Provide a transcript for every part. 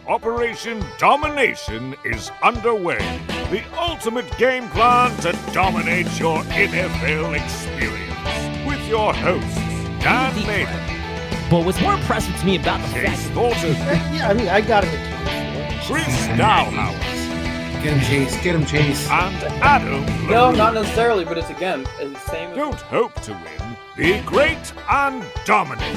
Operation Domination is underway. The ultimate game plan to dominate your NFL experience. With your hosts, Dan Aidan. But what's more impressive to me about the Case Thornton. Yeah, I mean, I got him. Chris Dowhouse. Get him, Chase. Get him, Chase. And Adam. No, not necessarily, but it's again the same. Don't hope to win. Be great and dominate.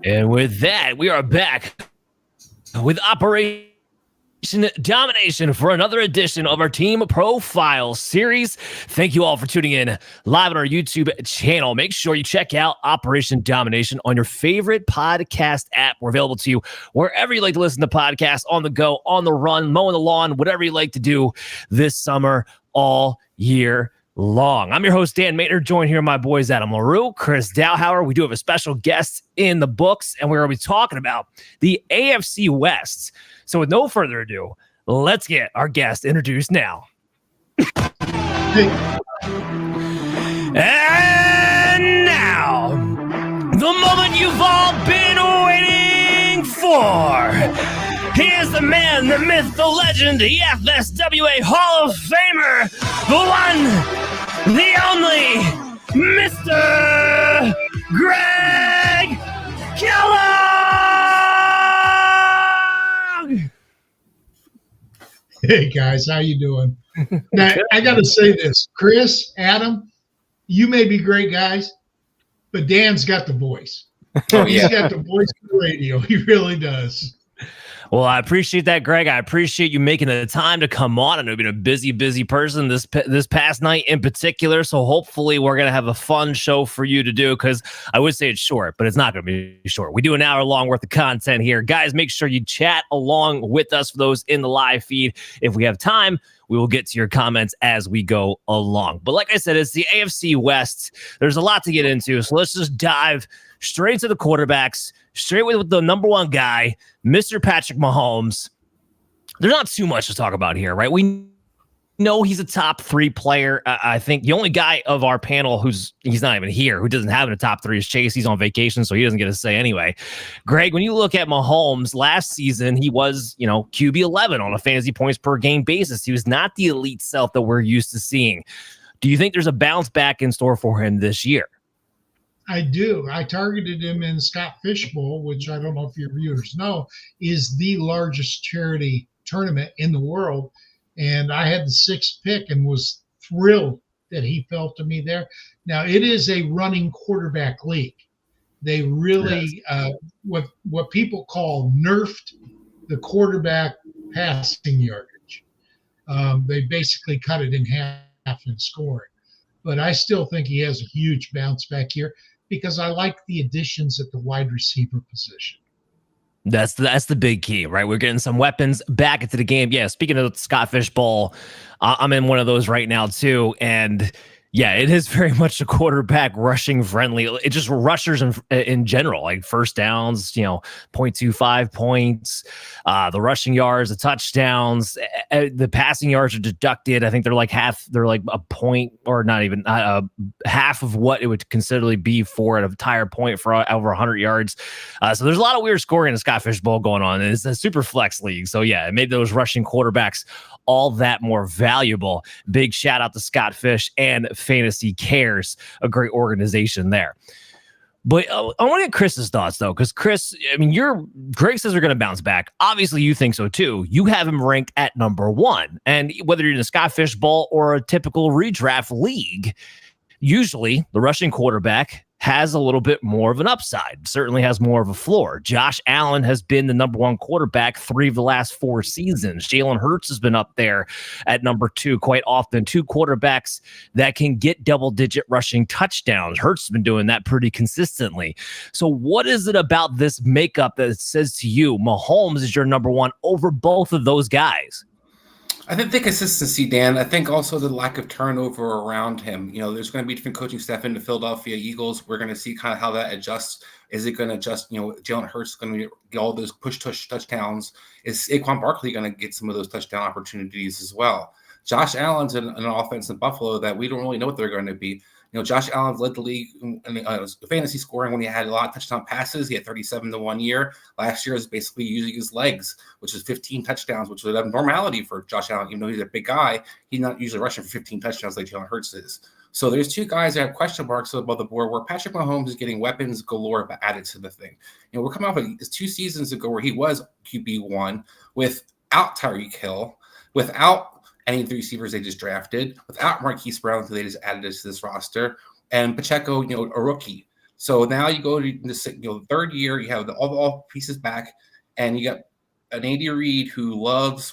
And with that, we are back with Operation Domination for another edition of our Team Profile series. Thank you all for tuning in live on our YouTube channel. Make sure you check out Operation Domination on your favorite podcast app. We're available to you wherever you like to listen to podcasts, on the go, on the run, mowing the lawn, whatever you like to do this summer, all year long. I'm your host, Dan Maynard, joined here my boys Adam LaRue, Chris Dowhower. We do have a special guest in the books, and we're going to be talking about the AFC West. So with no further ado, let's get our guest introduced now. And now, the moment you've all been waiting for. He is the man, the myth, the legend, the FSWA Hall of Famer, the one, the only, Mr. Greg Kellogg! Hey guys, how you doing? Now, I got to say this, Chris, Adam, you may be great guys, but Dan's got the voice. He's got the voice of the radio. He really does. Well, I appreciate that, Greg. I appreciate you making the time to come on. I know you've been a busy person this past night in particular, so hopefully we're going to have a fun show for you to do, because I would say it's short, but it's not going to be short. We do an hour-long worth of content here. Guys, make sure you chat along with us for those in the live feed. If we have time, we will get to your comments as we go along. But like I said, it's the AFC West. There's a lot to get into, so let's just dive straight into the quarterbacks, straight with the number one guy, Mr. Patrick Mahomes. There's not too much to talk about here, right? We know he's a top three player. I think the only guy of our panel he's not even here, who doesn't have in the top three is Chase. He's on vacation, so he doesn't get a say anyway. Greg, when you look at Mahomes last season, he was, QB 11 on a fantasy points per game basis. He was not the elite self that we're used to seeing. Do you think there's a bounce back in store for him this year? I do. I targeted him in Scott Fish Bowl, which I don't know if your viewers know, is the largest charity tournament in the world. And I had the sixth pick and was thrilled that he fell to me there. Now, it is a running quarterback league. They really, what people call nerfed the quarterback passing yardage. They basically cut it in half in scoring. But I still think he has a huge bounce back here, because I like the additions at the wide receiver position. That's the big key, right? We're getting some weapons back into the game. Yeah, speaking of the Scott Fish Bowl, I'm in one of those right now too. And yeah, it is very much a quarterback rushing friendly. It just rushers in general, like first downs, 0.25 points, the rushing yards, the touchdowns, the passing yards are deducted. I think they're like a point, or not even half of what it would considerably be for an entire point for over 100 yards. So there's a lot of weird scoring in the Scott Fish Bowl going on. And it's a super flex league. So yeah, it made those rushing quarterbacks all that more valuable. Big shout out to Scott Fish and Fantasy Cares, a great organization there. But I want to get Chris's thoughts though, because Chris, Greg says they're going to bounce back. Obviously, you think so too. You have him ranked at number one, and whether you're in a Scott Fish Bowl or a typical redraft league, usually the rushing quarterback has a little bit more of an upside, certainly has more of a floor. Josh Allen has been the number one quarterback 3 of the last 4 seasons. Jalen Hurts has been up there at number 2 quite often. 2 quarterbacks that can get double-digit rushing touchdowns. Hurts has been doing that pretty consistently. So what is it about this makeup that says to you Mahomes is your number one over both of those guys? I think the consistency, Dan. I think also the lack of turnover around him. There's going to be different coaching staff in the Philadelphia Eagles. We're going to see kind of how that adjusts. Is it going to adjust? Jalen Hurts is going to get all those push touchdowns. Is Saquon Barkley going to get some of those touchdown opportunities as well? Josh Allen's in an offense in Buffalo that we don't really know what they're going to be. Josh Allen led the league in fantasy scoring when he had a lot of touchdown passes. He had 37 to 1 year. Last year was basically using his legs, which is 15 touchdowns, which was a normality for Josh Allen. Even though he's a big guy, he's not usually rushing for 15 touchdowns like Jalen Hurts is. So there's two guys that have question marks above the board where Patrick Mahomes is getting weapons galore added to the thing. We're coming off of 2 seasons ago where he was QB1 without Tyreek Hill, without any of the receivers they just drafted, without Marquise Brown, who they just added to this roster, and Pacheco, a rookie. So now you go to the third year, you have all pieces back, and you got an Andy Reid who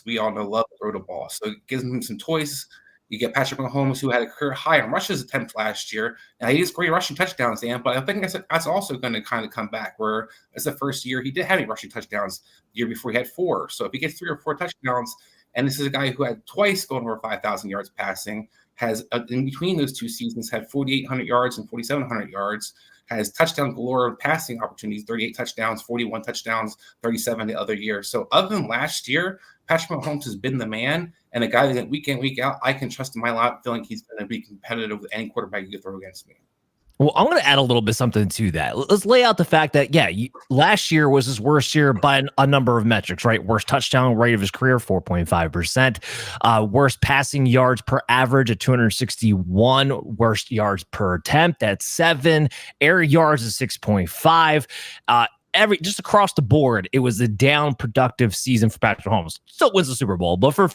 we all know, to throw the ball. So it gives him some toys. You get Patrick Mahomes, who had a career high in rushes attempt last year. Now, he is great rushing touchdowns, Dan, but I think that's also going to kind of come back, where it's the first year he did have any rushing touchdowns. The year before he had 4. So if he gets 3 or 4 touchdowns, and this is a guy who had twice gone over 5,000 yards passing, has in between those 2 seasons had 4,800 yards and 4,700 yards, has touchdown galore passing opportunities, 38 touchdowns, 41 touchdowns, 37 the other year. So other than last year, Patrick Mahomes has been the man, and a guy that week in, week out, I can trust in my life feeling he's going to be competitive with any quarterback you can throw against me. Well, I'm going to add a little bit something to that. Let's lay out the fact that, last year was his worst year by a number of metrics, right? Worst touchdown rate of his career, 4.5%. Worst passing yards per average at 261. Worst yards per attempt at 7. Air yards is 6.5. Just across the board, it was a down productive season for Patrick Mahomes. Still wins the Super Bowl, but for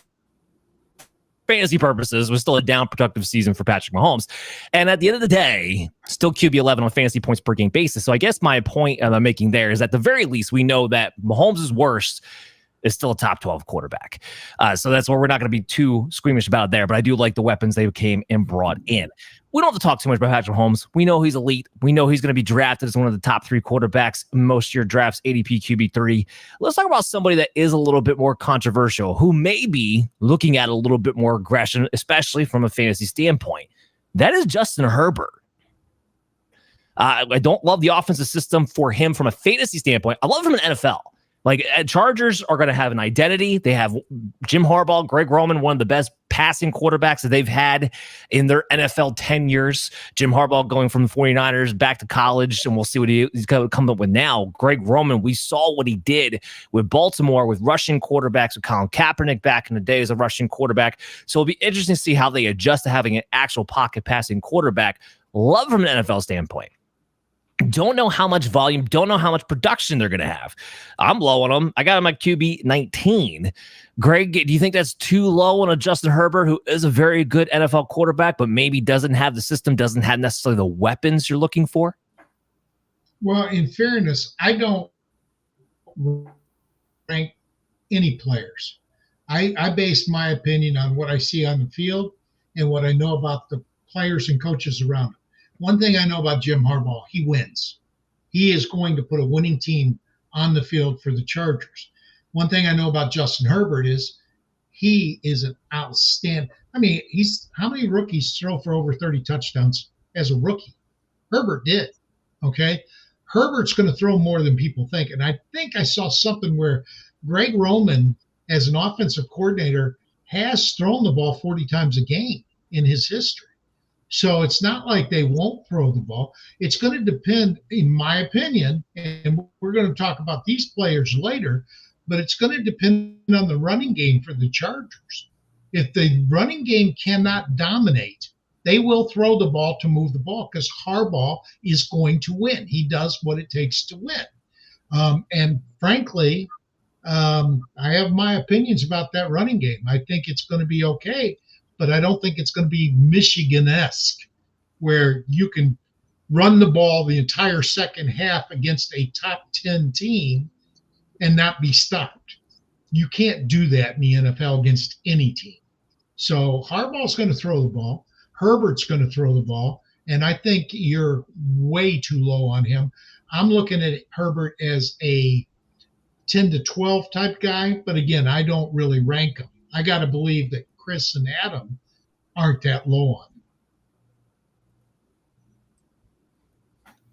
fantasy purposes, was still a down productive season for Patrick Mahomes. And at the end of the day, still QB 11 on fantasy points per game basis. So I guess my point I'm making there is at the very least, we know that Mahomes' worst is still a top 12 quarterback. So that's where we're not going to be too squeamish about there, but I do like the weapons they came and brought in. We don't have to talk too much about Patrick Mahomes. We know he's elite. We know he's going to be drafted as one of the top 3 quarterbacks in most year drafts, ADP QB3. Let's talk about somebody that is a little bit more controversial, who may be looking at a little bit more aggression, especially from a fantasy standpoint. That is Justin Herbert. I don't love the offensive system for him from a fantasy standpoint. I love him in NFL. Like, Chargers are going to have an identity. They have Jim Harbaugh, Greg Roman, one of the best passing quarterbacks that they've had in their NFL 10 years. Jim Harbaugh going from the 49ers back to college, and we'll see what he's going to come up with now. Greg Roman, we saw what he did with Baltimore with rushing quarterbacks, with Colin Kaepernick back in the day as a rushing quarterback. So it'll be interesting to see how they adjust to having an actual pocket passing quarterback. Love from an NFL standpoint. Don't know how much volume, don't know how much production they're going to have. I'm low on them. I got him at QB 19. Greg, do you think that's too low on a Justin Herbert, who is a very good NFL quarterback, but maybe doesn't have the system, doesn't have necessarily the weapons you're looking for? Well, in fairness, I don't rank any players. I base my opinion on what I see on the field and what I know about the players and coaches around him. One thing I know about Jim Harbaugh, he wins. He is going to put a winning team on the field for the Chargers. One thing I know about Justin Herbert is he is an outstanding. I mean, how many rookies throw for over 30 touchdowns as a rookie? Herbert did. Okay. Herbert's going to throw more than people think. And I think I saw something where Greg Roman, as an offensive coordinator, has thrown the ball 40 times a game in his history. So it's not like they won't throw the ball. It's going to depend, in my opinion, and we're going to talk about these players later, but it's going to depend on the running game for the Chargers. If the running game cannot dominate, they will throw the ball to move the ball because Harbaugh is going to win. He does what it takes to win. And frankly, I have my opinions about that running game. I think it's going to be okay, but I don't think it's going to be Michigan-esque where you can run the ball the entire second half against a top 10 team and not be stopped. You can't do that in the NFL against any team. So Harbaugh's going to throw the ball. Herbert's going to throw the ball. And I think you're way too low on him. I'm looking at Herbert as a 10 to 12 type guy. But again, I don't really rank him. I got to believe that Chris and Adam aren't that low on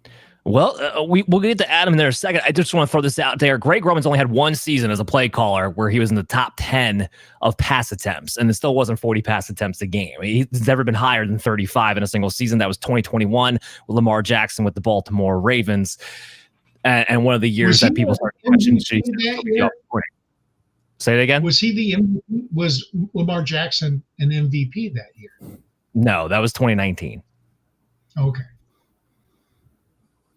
him. Well, we'll get to Adam in there in a second. I just want to throw this out there. Greg Roman's only had one season as a play caller where he was in the top 10 of pass attempts, and it still wasn't 40 pass attempts a game. He's never been higher than 35 in a single season. That was 2021 with Lamar Jackson with the Baltimore Ravens, and one of the years that people started watching. Say it again. Was Lamar Jackson an MVP that year? No, that was 2019. Okay.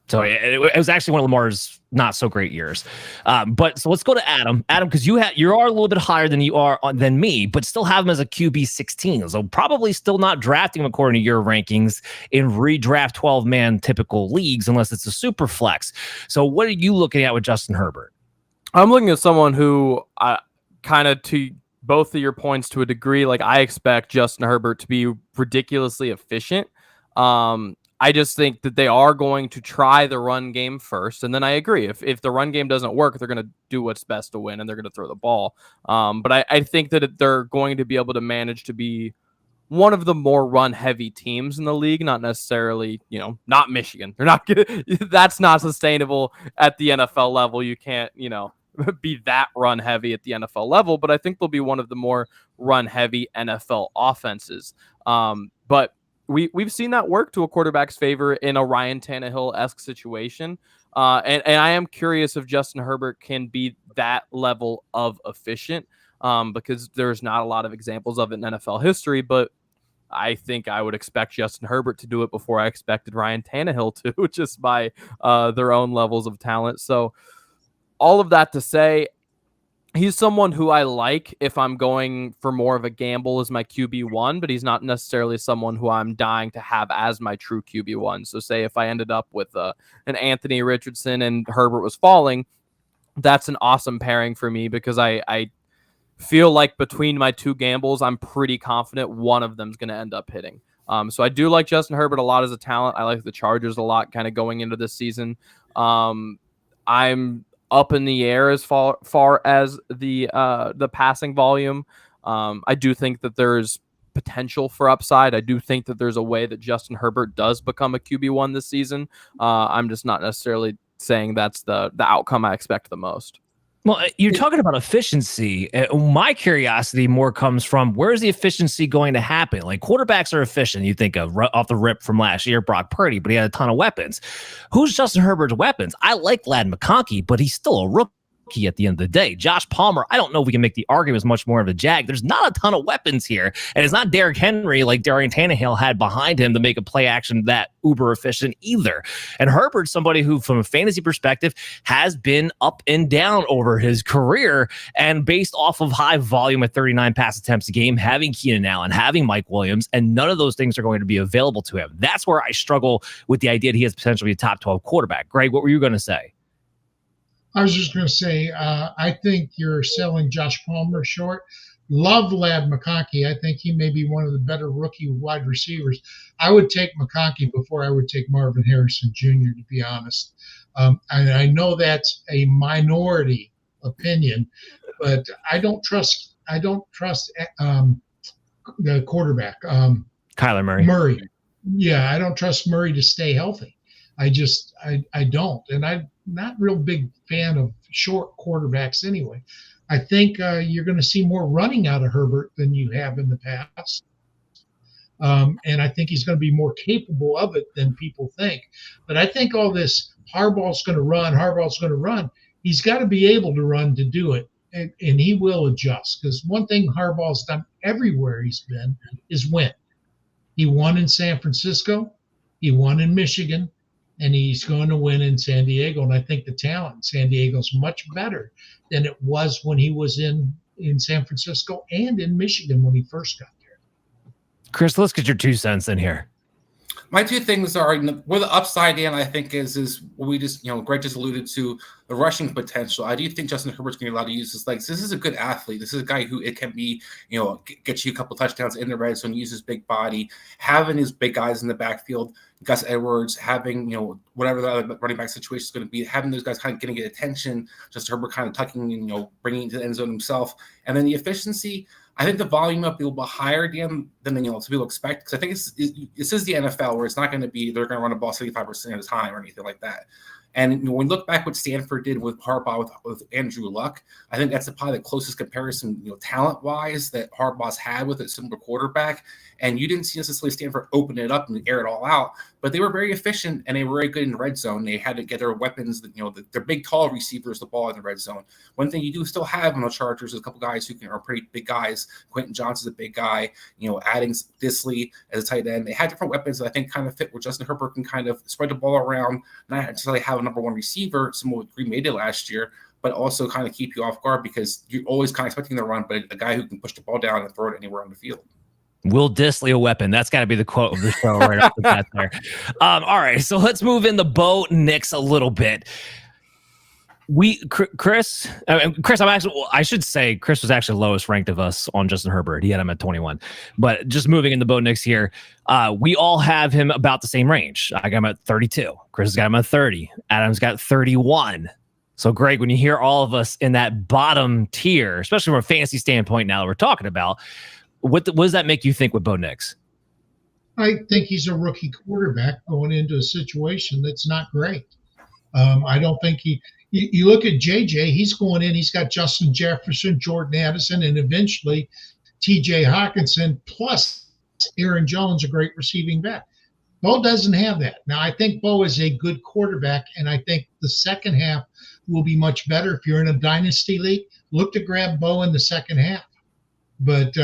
So it was actually one of Lamar's not so great years. But so let's go to Adam. Adam, because you are a little bit higher than me, but still have him as a QB 16. So probably still not drafting him according to your rankings in redraft 12-man typical leagues unless it's a super flex. So what are you looking at with Justin Herbert? I'm looking at someone who kind of, to both of your points to a degree, like I expect Justin Herbert to be ridiculously efficient. I just think that they are going to try the run game first. And then I agree. If the run game doesn't work, they're going to do what's best to win, and they're going to throw the ball. But I think that they're going to be able to manage to be one of the more run-heavy teams in the league, not necessarily, not Michigan. They're not gonna, that's not sustainable at the NFL level. You can't, be that run-heavy at the NFL level. But I think they'll be one of the more run-heavy NFL offenses. But we've seen that work to a quarterback's favor in a Ryan Tannehill-esque situation. And I am curious if Justin Herbert can be that level of efficient because there's not a lot of examples of it in NFL history. But I think I would expect Justin Herbert to do it before I expected Ryan Tannehill to, just by their own levels of talent. So all of that to say, he's someone who I like if I'm going for more of a gamble as my QB1, but he's not necessarily someone who I'm dying to have as my true QB1. So say if I ended up with an Anthony Richardson and Herbert was falling, that's an awesome pairing for me because I feel like between my two gambles, I'm pretty confident one of them is going to end up hitting. So I do like Justin Herbert a lot as a talent. I like the Chargers a lot kind of going into this season. I'm up in the air as far as the passing volume. I do think that there's potential for upside. I do think that there's a way that Justin Herbert does become a QB1 this season. I'm just not necessarily saying that's the outcome I expect the most. Well, you're talking about efficiency. My curiosity more comes from where's the efficiency going to happen? Like quarterbacks are efficient. You think of off the rip from last year, Brock Purdy, but he had a ton of weapons. Who's Justin Herbert's weapons? I like Lad McConkey, but he's still a rookie at the end of the day. Josh Palmer, I don't know if we can make the argument as much more of a jag. There's not a ton of weapons here. And it's not Derrick Henry like Darian Tannehill had behind him to make a play action that uber efficient either. And Herbert's somebody who, from a fantasy perspective, has been up and down over his career. And based off of high volume at 39 pass attempts a game, having Keenan Allen, having Mike Williams, and none of those things are going to be available to him. That's where I struggle with the idea that he has potentially a top 12 quarterback. Greg, what were you going to say? I was just going to say, I think you're selling Josh Palmer short. Love Lad McConkey. I think he may be one of the better rookie wide receivers. I would take McConkey before I would take Marvin Harrison Jr., to be honest. And I know that's a minority opinion, but I don't trust the quarterback. Kyler Murray. Murray. Yeah, I don't trust Murray to stay healthy. I don't. And I'm not real big fan of short quarterbacks anyway. I think you're going to see more running out of Herbert than you have in the past. And I think he's going to be more capable of it than people think. But I think all this Harbaugh's going to run. He's got to be able to run to do it. And he will adjust. Because one thing Harbaugh's done everywhere he's been is win. He won in San Francisco. He won in Michigan. And he's going to win in San Diego. And I think the talent in San Diego is much better than it was when he was in San Francisco and in Michigan when he first got there. Chris, let's get your 2 cents in here. My two things are where the upside in, I think, is what we just, Greg just alluded to, the rushing potential. I do think Justin Herbert's going to be allowed to use his legs. This is a good athlete. This is a guy who it can be, get you a couple touchdowns in the red zone, use his big body, having his big guys in the backfield, Gus Edwards, having, whatever the other running back situation is going to be, having those guys kind of getting attention, Justin Herbert kind of tucking and, bringing it to the end zone himself. And then the efficiency, I think the volume might be a little bit higher than some people expect, because I think this is the NFL, where it's not going to be they're going to run a ball 75% of the time or anything like that. And when we look back what Stanford did with Harbaugh with Andrew Luck, I think that's probably the closest comparison, talent-wise, that Harbaugh's had with a similar quarterback. And you didn't see necessarily Stanford open it up and air it all out, but they were very efficient and they were very good in the red zone. They had to get their weapons, their big, tall receivers, the ball in the red zone. One thing you do still have on the Chargers is a couple guys who are pretty big guys. Quentin Johnson's a big guy, adding Disley as a tight end. They had different weapons that I think kind of fit where Justin Herbert can kind of spread the ball around, not necessarily have a number one receiver, similar to what Green Bay did last year, but also kind of keep you off guard because you're always kind of expecting the run, but a guy who can push the ball down and throw it anywhere on the field. Will Disley a weapon? That's got to be the quote of the show right off the bat there. All right, so let's move in the Bo Nix a little bit. Chris, I should say Chris was actually lowest ranked of us on Justin Herbert. He had him at 21. But just moving in the Bo Nix here, we all have him about the same range. I got him at 32. Chris has got him at 30. Adam's got 31. So, Greg, when you hear all of us in that bottom tier, especially from a fantasy standpoint now that we're talking about, what does that make you think with Bo Nix? I think he's a rookie quarterback going into a situation that's not great. I don't think you look at JJ, he's going in, he's got Justin Jefferson, Jordan Addison, and eventually TJ Hawkinson, plus Aaron Jones, a great receiving back. Bo doesn't have that. Now, I think Bo is a good quarterback, and I think the second half will be much better. If you're in a dynasty league, look to grab Bo in the second half. But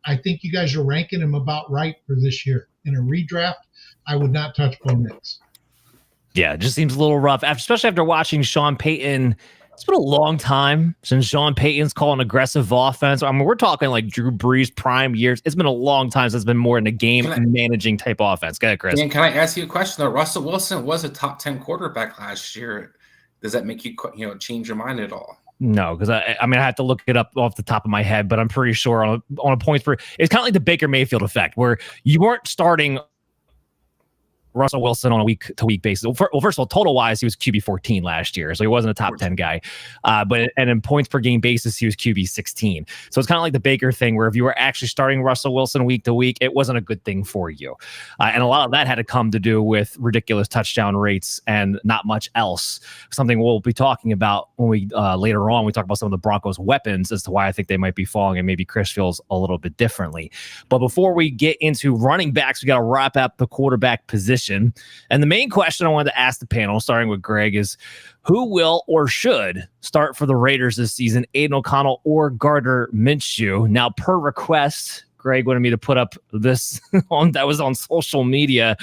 I think you guys are ranking him about right for this year. In a redraft, I would not touch Bo Nix. Yeah, it just seems a little rough, especially after watching Sean Payton. It's been a long time since Sean Payton's called an aggressive offense. I mean, we're talking like Drew Brees prime years. It's been a long time since it's been more in a game managing type offense. Go ahead, Chris. And can I ask you a question? Though Russell Wilson was a top 10 quarterback last year. Does that make you change your mind at all? No, because I have to look it up off the top of my head, but I'm pretty sure on a points per. It's kind of like the Baker Mayfield effect, where you weren't starting Russell Wilson on a week-to-week basis. Well, first of all, total-wise, he was QB 14 last year, so he wasn't a top 10 guy. But in points per game basis, he was QB 16. So it's kind of like the Baker thing, where if you were actually starting Russell Wilson week to week, it wasn't a good thing for you. And a lot of that had to come to do with ridiculous touchdown rates and not much else. Something we'll be talking about when we later on we talk about some of the Broncos' weapons as to why I think they might be falling, and maybe Chris feels a little bit differently. But before we get into running backs, we got to wrap up the quarterback position. And the main question I wanted to ask the panel, starting with Greg, is who will or should start for the Raiders this season, Aidan O'Connell or Gardner Minshew? Now, per request, Greg wanted me to put up this that was on social media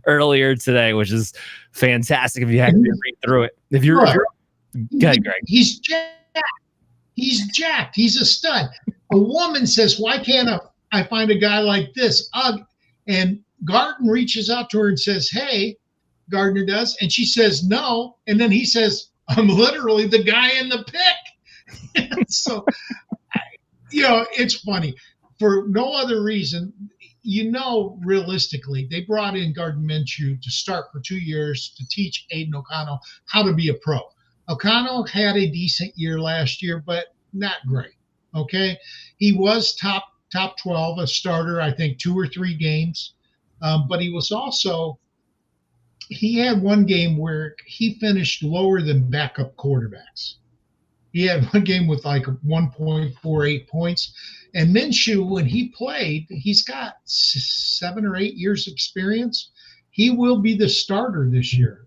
earlier today, which is fantastic if you have to read through it. If you're go ahead, Greg. He's jacked. He's jacked. He's a stud. A woman says, why can't I find a guy like this? And Gardner reaches out to her and says, hey, Gardner does. And she says, no. And then he says, I'm literally the guy in the pick. So, it's funny. For no other reason, realistically, they brought in Gardner Minshew to start for 2 years to teach Aidan O'Connell how to be a pro. O'Connell had a decent year last year, but not great. Okay. He was top 12, a starter, I think 2 or 3 games. But he was also, he had one game where he finished lower than backup quarterbacks. He had one game with like 1.48 points. And Minshew, when he played, he's got 7 or 8 years experience. He will be the starter this year.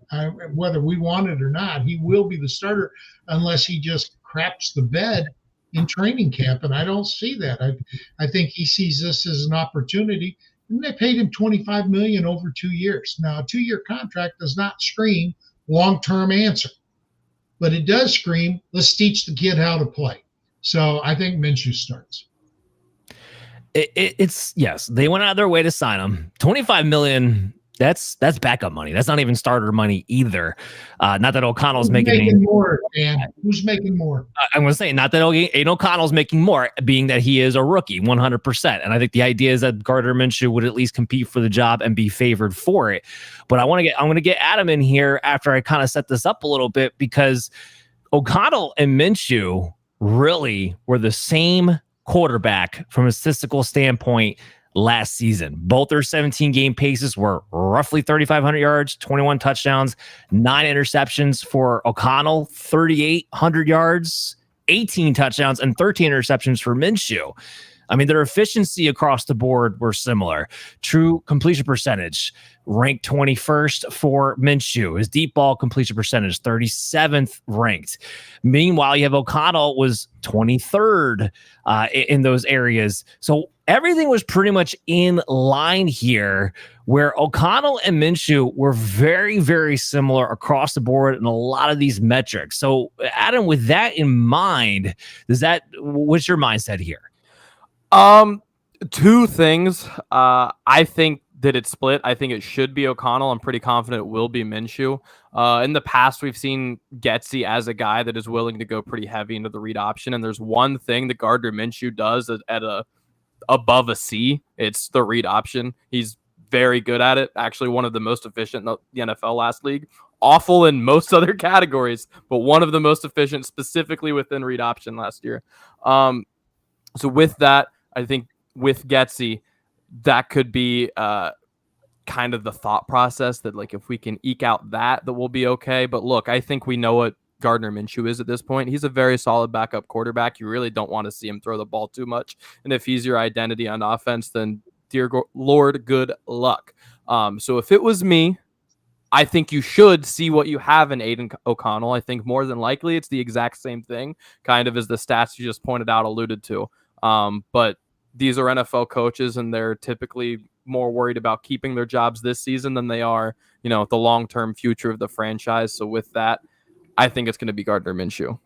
Whether we want it or not, he will be the starter unless he just craps the bed in training camp. And I don't see that. I think he sees this as an opportunity. And they paid him $25 million over 2 years. Now, a 2-year contract does not scream long-term answer, but it does scream, let's teach the kid how to play. So I think Minshew starts. It's yes, they went out of their way to sign him. $25 million. That's backup money. That's not even starter money either. Not that O'Connell's making more, man. Who's making more? I'm going to say not that Aidan O'Connell's making more, being that he is a rookie, 100%. And I think the idea is that Gardner Minshew would at least compete for the job and be favored for it. But I'm going to get Adam in here after I kind of set this up a little bit, because O'Connell and Minshew really were the same quarterback from a statistical standpoint last season. Both their 17-game paces were roughly 3,500 yards, 21 touchdowns, 9 interceptions for O'Connell, 3,800 yards, 18 touchdowns, and 13 interceptions for Minshew. I mean, their efficiency across the board were similar. True completion percentage ranked 21st for Minshew. His deep ball completion percentage, 37th ranked. Meanwhile, you have O'Connell was 23rd in those areas. So everything was pretty much in line here, where O'Connell and Minshew were very, very similar across the board in a lot of these metrics. So, Adam, with that in mind, what's your mindset here? Two things. I think that it's split. I think it should be O'Connell. I'm pretty confident it will be Minshew. In the past, we've seen Getsy as a guy that is willing to go pretty heavy into the read option. And there's one thing that Gardner Minshew does at above a C. It's the read option. He's very good at it. Actually, one of the most efficient in the NFL last league. Awful in most other categories, but one of the most efficient specifically within read option last year. So with that, I think with Getsy, that could be kind of the thought process that, like, if we can eke out that we'll be okay. But look, I think we know what Gardner Minshew is at this point. He's a very solid backup quarterback. You really don't want to see him throw the ball too much. And if he's your identity on offense, then dear Lord, good luck. So if it was me, I think you should see what you have in Aidan O'Connell. I think more than likely it's the exact same thing, kind of as the stats you just pointed out alluded to. But these are NFL coaches, and they're typically more worried about keeping their jobs this season than they are, the long-term future of the franchise. So with that, I think it's going to be Gardner Minshew.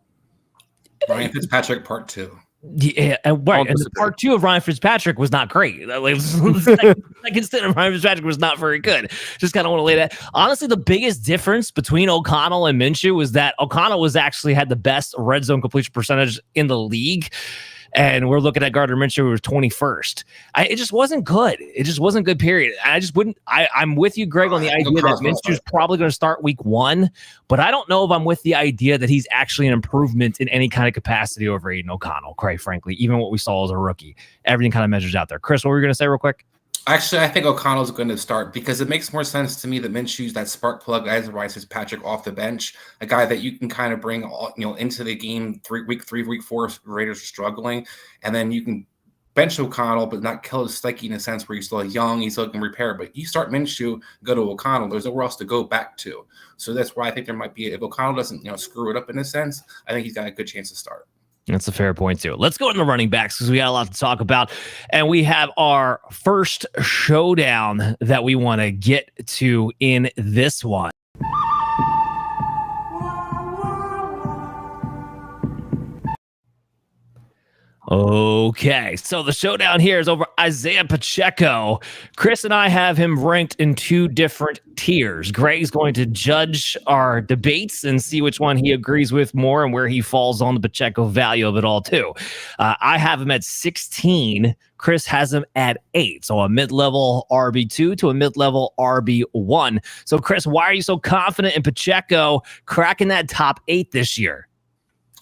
Ryan Fitzpatrick part 2. Yeah, and the part 2 of Ryan Fitzpatrick was not great. Like, second stint of Ryan Fitzpatrick was not very good. Just kind of want to lay that. Honestly, the biggest difference between O'Connell and Minshew was that O'Connell had the best red zone completion percentage in the league. And we're looking at Gardner Minshew, who was 21st. It just wasn't good. It just wasn't good, period. I'm with you, Greg, on the idea that Minshew's probably going to start week 1, but I don't know if I'm with the idea that he's actually an improvement in any kind of capacity over Aidan O'Connell, quite frankly, even what we saw as a rookie. Everything kind of measures out there. Chris, what were you going to say real quick? Actually, I think O'Connell's going to start because it makes more sense to me that Minshew's that spark plug as Ryan Fitzpatrick off the bench, a guy that you can kind of bring into the game. Week 3, week 4, Raiders are struggling, and then you can bench O'Connell but not kill his psyche in a sense where he's still young, he's still can repair. But you start Minshew, go to O'Connell, there's nowhere else to go back to. So that's why I think there might be, if O'Connell doesn't screw it up in a sense, I think he's got a good chance to start. That's a fair point, too. Let's go into the running backs because we got a lot to talk about. And we have our first showdown that we want to get to in this one. Okay, so the showdown here is over Isiah Pacheco. Chris and I have him ranked in 2 different tiers. Greg's going to judge our debates and see which one he agrees with more and where he falls on the Pacheco value of it all, too. I have him at 16. Chris has him at 8. So a mid-level RB2 to a mid-level RB1. So, Chris, why are you so confident in Pacheco cracking that top 8 this year?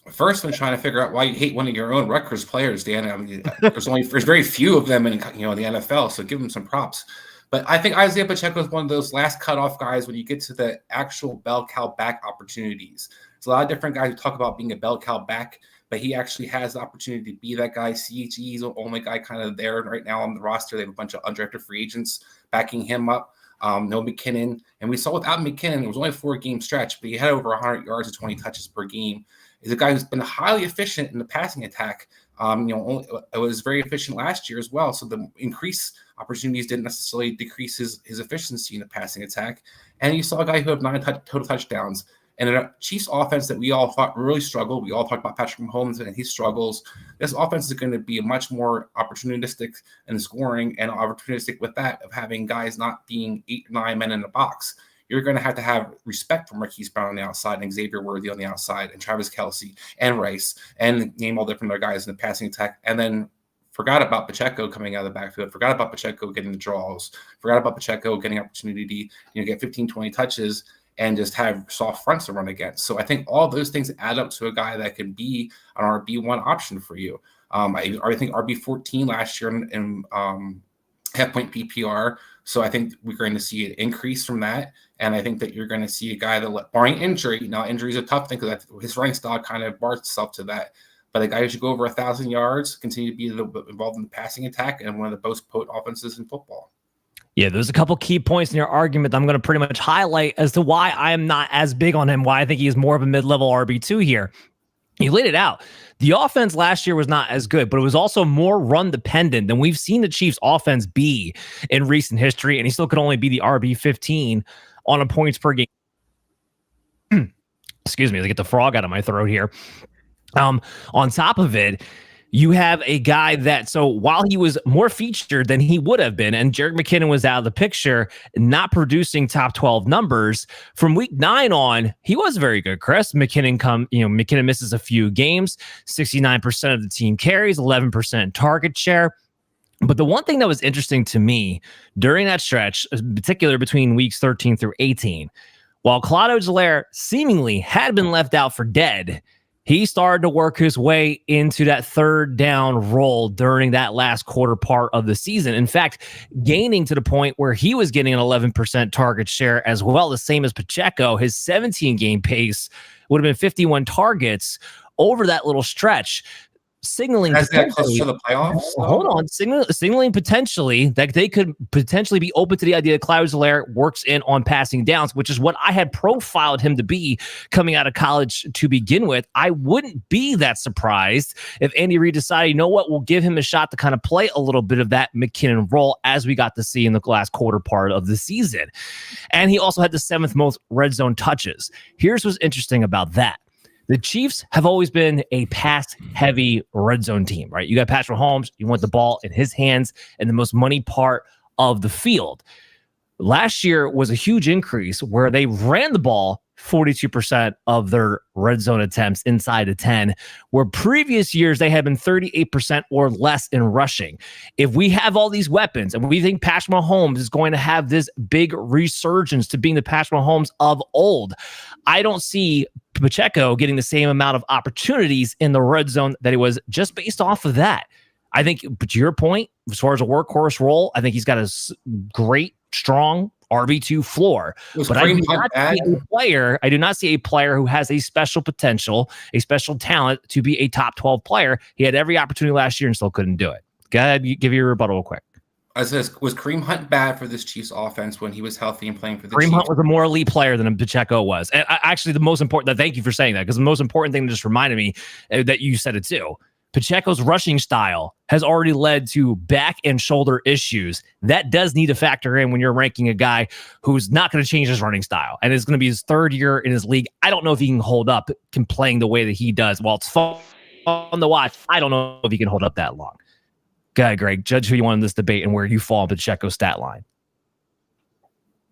First, I'm trying to figure out why you hate one of your own Rutgers players, Dan. I mean, there's very few of them in the NFL, so give them some props. But I think Isiah Pacheco is one of those last cutoff guys when you get to the actual bell cow back opportunities. There's a lot of different guys who talk about being a bell cow back, but he actually has the opportunity to be that guy. CHE is the only guy kind of there right now on the roster. They have a bunch of undrafted free agents backing him up. No McKinnon. And we saw without McKinnon, it was only a 4-game stretch, but he had over 100 yards and 20 touches per game. He's a guy who's been highly efficient in the passing attack. It was very efficient last year as well. So the increased opportunities didn't necessarily decrease his efficiency in the passing attack. And you saw a guy who had 9 total touchdowns. And a Chiefs offense that we all thought really struggled. We all talked about Patrick Mahomes and his struggles. This offense is going to be much more opportunistic in scoring and opportunistic with that of having guys not being 8 or 9 men in the box. You're going to have respect for Marquise Brown on the outside and Xavier Worthy on the outside and Travis Kelce and Rice and name all different other guys in the passing attack. And then forgot about Pacheco coming out of the backfield, forgot about Pacheco getting the draws, forgot about Pacheco getting opportunity, get 15, 20 touches and just have soft fronts to run against. So I think all those things add up to a guy that can be an RB1 option for you. I think RB14 last year in half point PPR. So I think we're going to see an increase from that. And I think that you're going to see a guy that, barring injury, now injury is a tough thing because his running style kind of bars itself to that. But a guy who should go over 1,000 yards, continue to be involved in the passing attack, and one of the most potent offenses in football. Yeah, there's a couple key points in your argument that I'm going to pretty much highlight as to why I am not as big on him, why I think he is more of a mid-level RB2 here. You laid it out. The offense last year was not as good, but it was also more run-dependent than we've seen the Chiefs' offense be in recent history, and he still could only be the RB15 on a points per game. Excuse me, I get the frog out of my throat here. On top of it, you have a guy that, so while he was more featured than he would have been, and Jerick McKinnon was out of the picture, not producing top 12 numbers, from week 9 on, he was very good, Chris. McKinnon misses a few games, 69% of the team carries, 11% target share. But the one thing that was interesting to me during that stretch, in particular between weeks 13 through 18, while Clyde Edwards-Helaire seemingly had been left out for dead, he started to work his way into that third down role during that last quarter part of the season. In fact, gaining to the point where he was getting an 11% target share as well, the same as Pacheco. His 17-game pace would have been 51 targets over that little stretch, signaling as that close to the playoffs. Hold on, signaling potentially that they could potentially be open to the idea that Clyde Edwards-Helaire works in on passing downs, which is what I had profiled him to be coming out of college to begin with. I wouldn't be that surprised if Andy Reid decided, you know what, we'll give him a shot to kind of play a little bit of that McKinnon role, as we got to see in the last quarter part of the season. And he also had the 7th most red zone touches. Here's what's interesting about that. The Chiefs have always been a pass-heavy red zone team, right? You got Patrick Mahomes, you want the ball in his hands and the most money part of the field. Last year was a huge increase where they ran the ball 42% of their red zone attempts inside the 10, where previous years they had been 38% or less in rushing. If we have all these weapons and we think Patrick Mahomes is going to have this big resurgence to being the Patrick Mahomes of old, I don't see Pacheco getting the same amount of opportunities in the red zone that he was just based off of that. I think, but to your point, as far as a workhorse role, I think he's got a great, strong RB2 floor. But I do not see a player who has a special potential, a special talent to be a top 12 player. He had every opportunity last year and still couldn't do it. Go ahead, give your rebuttal real quick. Was Kareem Hunt bad for this Chiefs offense when he was healthy and playing for the Kareem Chiefs? Hunt was a more elite player than Pacheco was. And actually, the most important, thank you for saying that, because the most important thing that just reminded me that you said it too. Pacheco's rushing style has already led to back and shoulder issues. That does need to factor in when you're ranking a guy who's not going to change his running style and it's going to be his 3rd year in his league. I don't know if he can hold up playing the way that he does. While it's fun to watch, I don't know if he can hold up that long. Go ahead, Greg. Judge who you want in this debate and where you fall on Pacheco's stat line.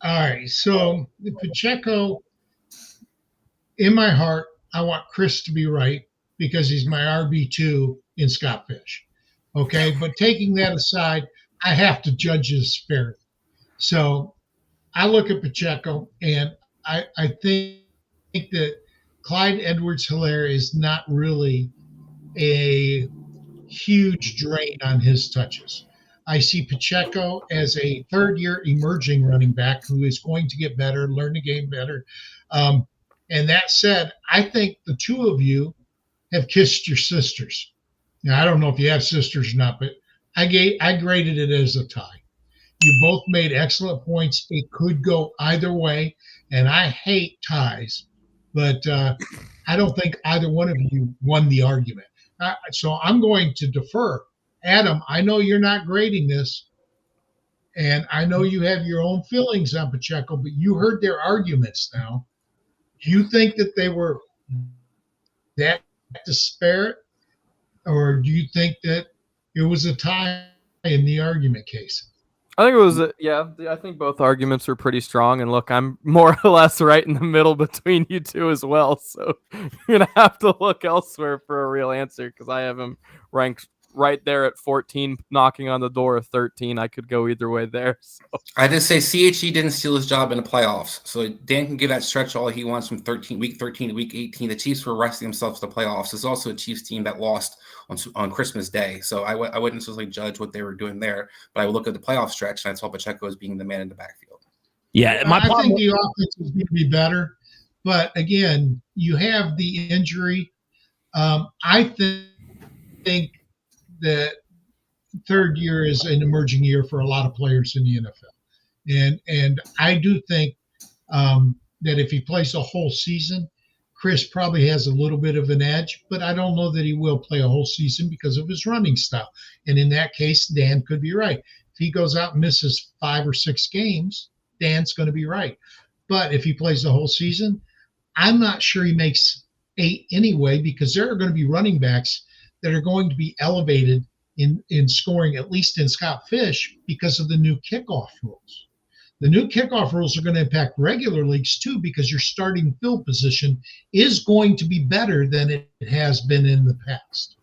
All right. So the Pacheco, in my heart, I want Chris to be right, because he's my RB2 in Scott Fish. Okay, but taking that aside, I have to judge his spirit. So I look at Pacheco, and I think that Clyde Edwards-Helaire is not really a huge drain on his touches. I see Pacheco as a 3rd-year emerging running back who is going to get better, learn the game better. And that said, I think the two of you have kissed your sisters. Now, I don't know if you have sisters or not, but I graded it as a tie. You both made excellent points. It could go either way, and I hate ties, but I don't think either one of you won the argument. So I'm going to defer. Adam, I know you're not grading this, and I know you have your own feelings on Pacheco, but you heard their arguments now. Do you think that they were that disparate, or do you think that it was a tie in the argument case? I think it was, I think both arguments were pretty strong. And look, I'm more or less right in the middle between you two as well. So you're going to have to look elsewhere for a real answer, because I have him ranked right there at 14, knocking on the door of 13. I could go either way there. So. I just say CHE didn't steal his job in the playoffs. So Dan can give that stretch all he wants from week 13 to week 18. The Chiefs were resting themselves to the playoffs. It's also a Chiefs team that lost on Christmas Day. So I wouldn't necessarily judge what they were doing there, but I would look at the playoff stretch, and I saw Pacheco as being the man in the backfield. Yeah, I think the offense is going to be better. But again, you have the injury. I think that third year is an emerging year for a lot of players in the NFL. And I do think that if he plays a whole season, Chris probably has a little bit of an edge, but I don't know that he will play a whole season because of his running style. And in that case, Dan could be right. If he goes out and misses 5 or 6 games, Dan's going to be right. But if he plays the whole season, I'm not sure he makes 8 anyway, because there are going to be running backs that are going to be elevated in scoring, at least in Scott Fish, because of the new kickoff rules. The new kickoff rules are going to impact regular leagues too, because your starting field position is going to be better than it has been in the past.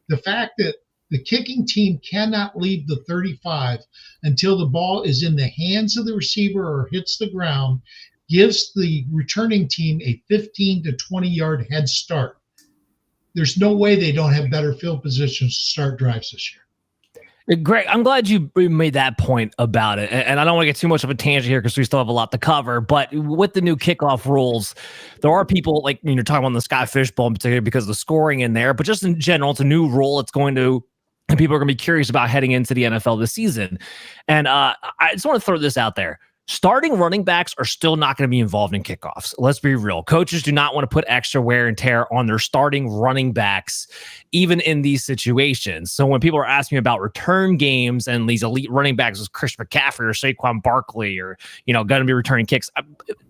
The fact that the kicking team cannot leave the 35 until the ball is in the hands of the receiver or hits the ground gives the returning team a 15 to 20-yard head start. There's no way they don't have better field positions to start drives this year. Greg, I'm glad you made that point about it. And I don't want to get too much of a tangent here because we still have a lot to cover. But with the new kickoff rules, there are people like you're talking about the Scott Fishbowl in particular because of the scoring in there. But just in general, it's a new rule. It's going to, and people are going to be curious about heading into the NFL this season. And I just want to throw this out there. Starting running backs are still not going to be involved in kickoffs. Let's be real. Coaches do not want to put extra wear and tear on their starting running backs, even in these situations. So when people are asking me about return games and these elite running backs as Chris McCaffrey or Saquon Barkley or, going to be returning kicks,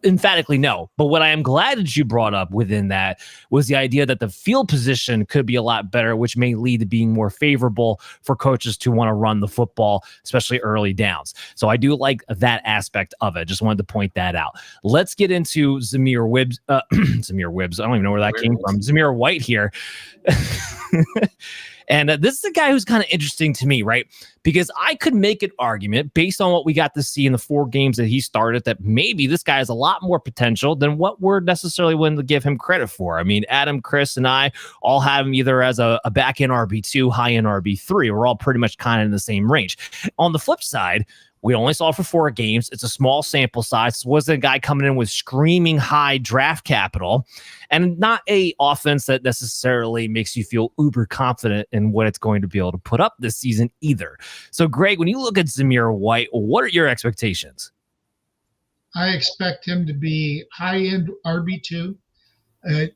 emphatically no. But what I am glad that you brought up within that was the idea that the field position could be a lot better, which may lead to being more favorable for coaches to want to run the football, especially early downs. So I do like that aspect of it. Just wanted to point that out. Let's get into Zamir Whibbs. Zamir Whibbs. I don't even know where that came from. Zamir White here. And this is a guy who's kind of interesting to me, right? Because I could make an argument based on what we got to see in the 4 games that he started that maybe this guy has a lot more potential than what we're necessarily willing to give him credit for. I mean, Adam, Chris, and I all have him either as a back-end RB2, high-end RB3. We're all pretty much kind of in the same range. On the flip side, we only saw it for 4 games. It's a small sample size. It wasn't a guy coming in with screaming high draft capital and not a offense that necessarily makes you feel uber confident in what it's going to be able to put up this season either. So, Greg, when you look at Zamir White, what are your expectations? I expect him to be high-end RB2.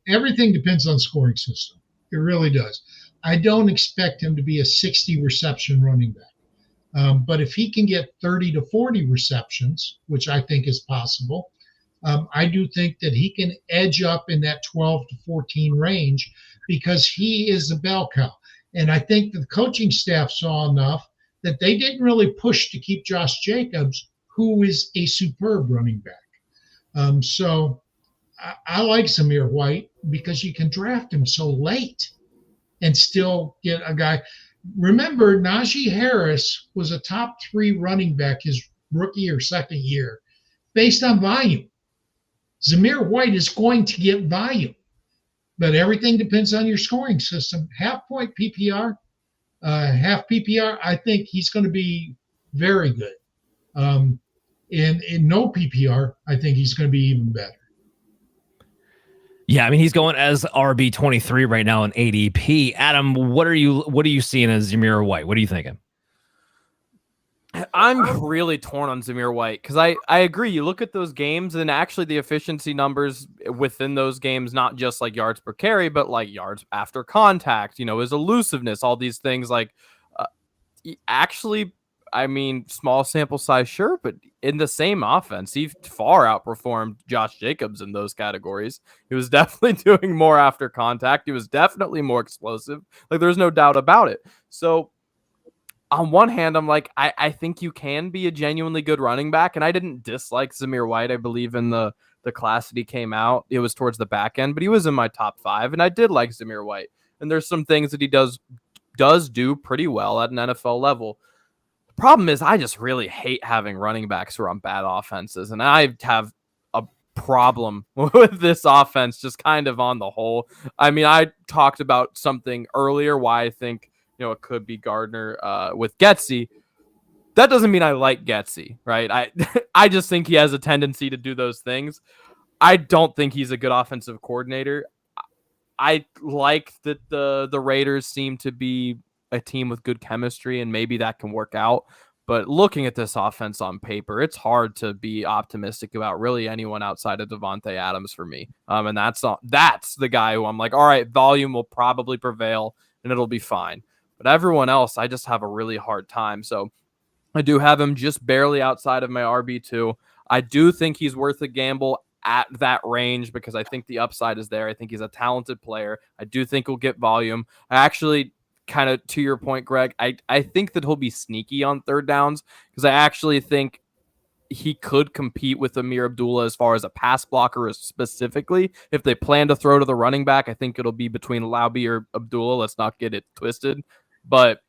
Everything depends on scoring system. It really does. I don't expect him to be a 60 reception running back. But if he can get 30 to 40 receptions, which I think is possible, I do think that he can edge up in that 12 to 14 range because he is a bell cow. And I think the coaching staff saw enough that they didn't really push to keep Josh Jacobs, who is a superb running back. So I like Zamir White because you can draft him so late and still get a guy. Remember, Najee Harris was a top 3 running back his rookie or second year based on volume. Zamir White is going to get volume, but everything depends on your scoring system. Half-point PPR, half PPR, I think he's going to be very good. In no PPR, I think he's going to be even better. Yeah, I mean, he's going as RB23 right now in ADP. Adam, what are you seeing as Zamir White? What are you thinking? I'm really torn on Zamir White because I agree. You look at those games and actually the efficiency numbers within those games, not just like yards per carry, but like yards after contact, his elusiveness, all these things like actually, I mean, small sample size, sure, but in the same offense, he far outperformed Josh Jacobs in those categories. He was definitely doing more after contact. He was definitely more explosive. Like, there's no doubt about it. So, on one hand, I'm like, I think you can be a genuinely good running back, and I didn't dislike Zamir White. I believe in the class that he came out. It was towards the back end, but he was in my top 5, and I did like Zamir White. And there's some things that he does does do pretty well at an NFL level. The problem is I just really hate having running backs who are on bad offenses, and I have a problem with this offense just kind of on the whole. I mean, I talked about something earlier why I think, it could be Gardner with Getsy. That doesn't mean I like Getsy, right? I just think he has a tendency to do those things. I don't think he's a good offensive coordinator. I like that the Raiders seem to be a team with good chemistry, and maybe that can work out. But looking at this offense on paper, it's hard to be optimistic about really anyone outside of Davante Adams for me. And that's the guy who I'm like, all right, volume will probably prevail and it'll be fine. But everyone else, I just have a really hard time. So I do have him just barely outside of my RB2. I do think he's worth a gamble at that range because I think the upside is there. I think he's a talented player. I do think he'll get volume. I actually, kind of to your point, Greg, I think that he'll be sneaky on third downs because I actually think he could compete with Amir Abdullah as far as a pass blocker specifically. If they plan to throw to the running back, I think it'll be between Lauby or Abdullah. Let's not get it twisted. But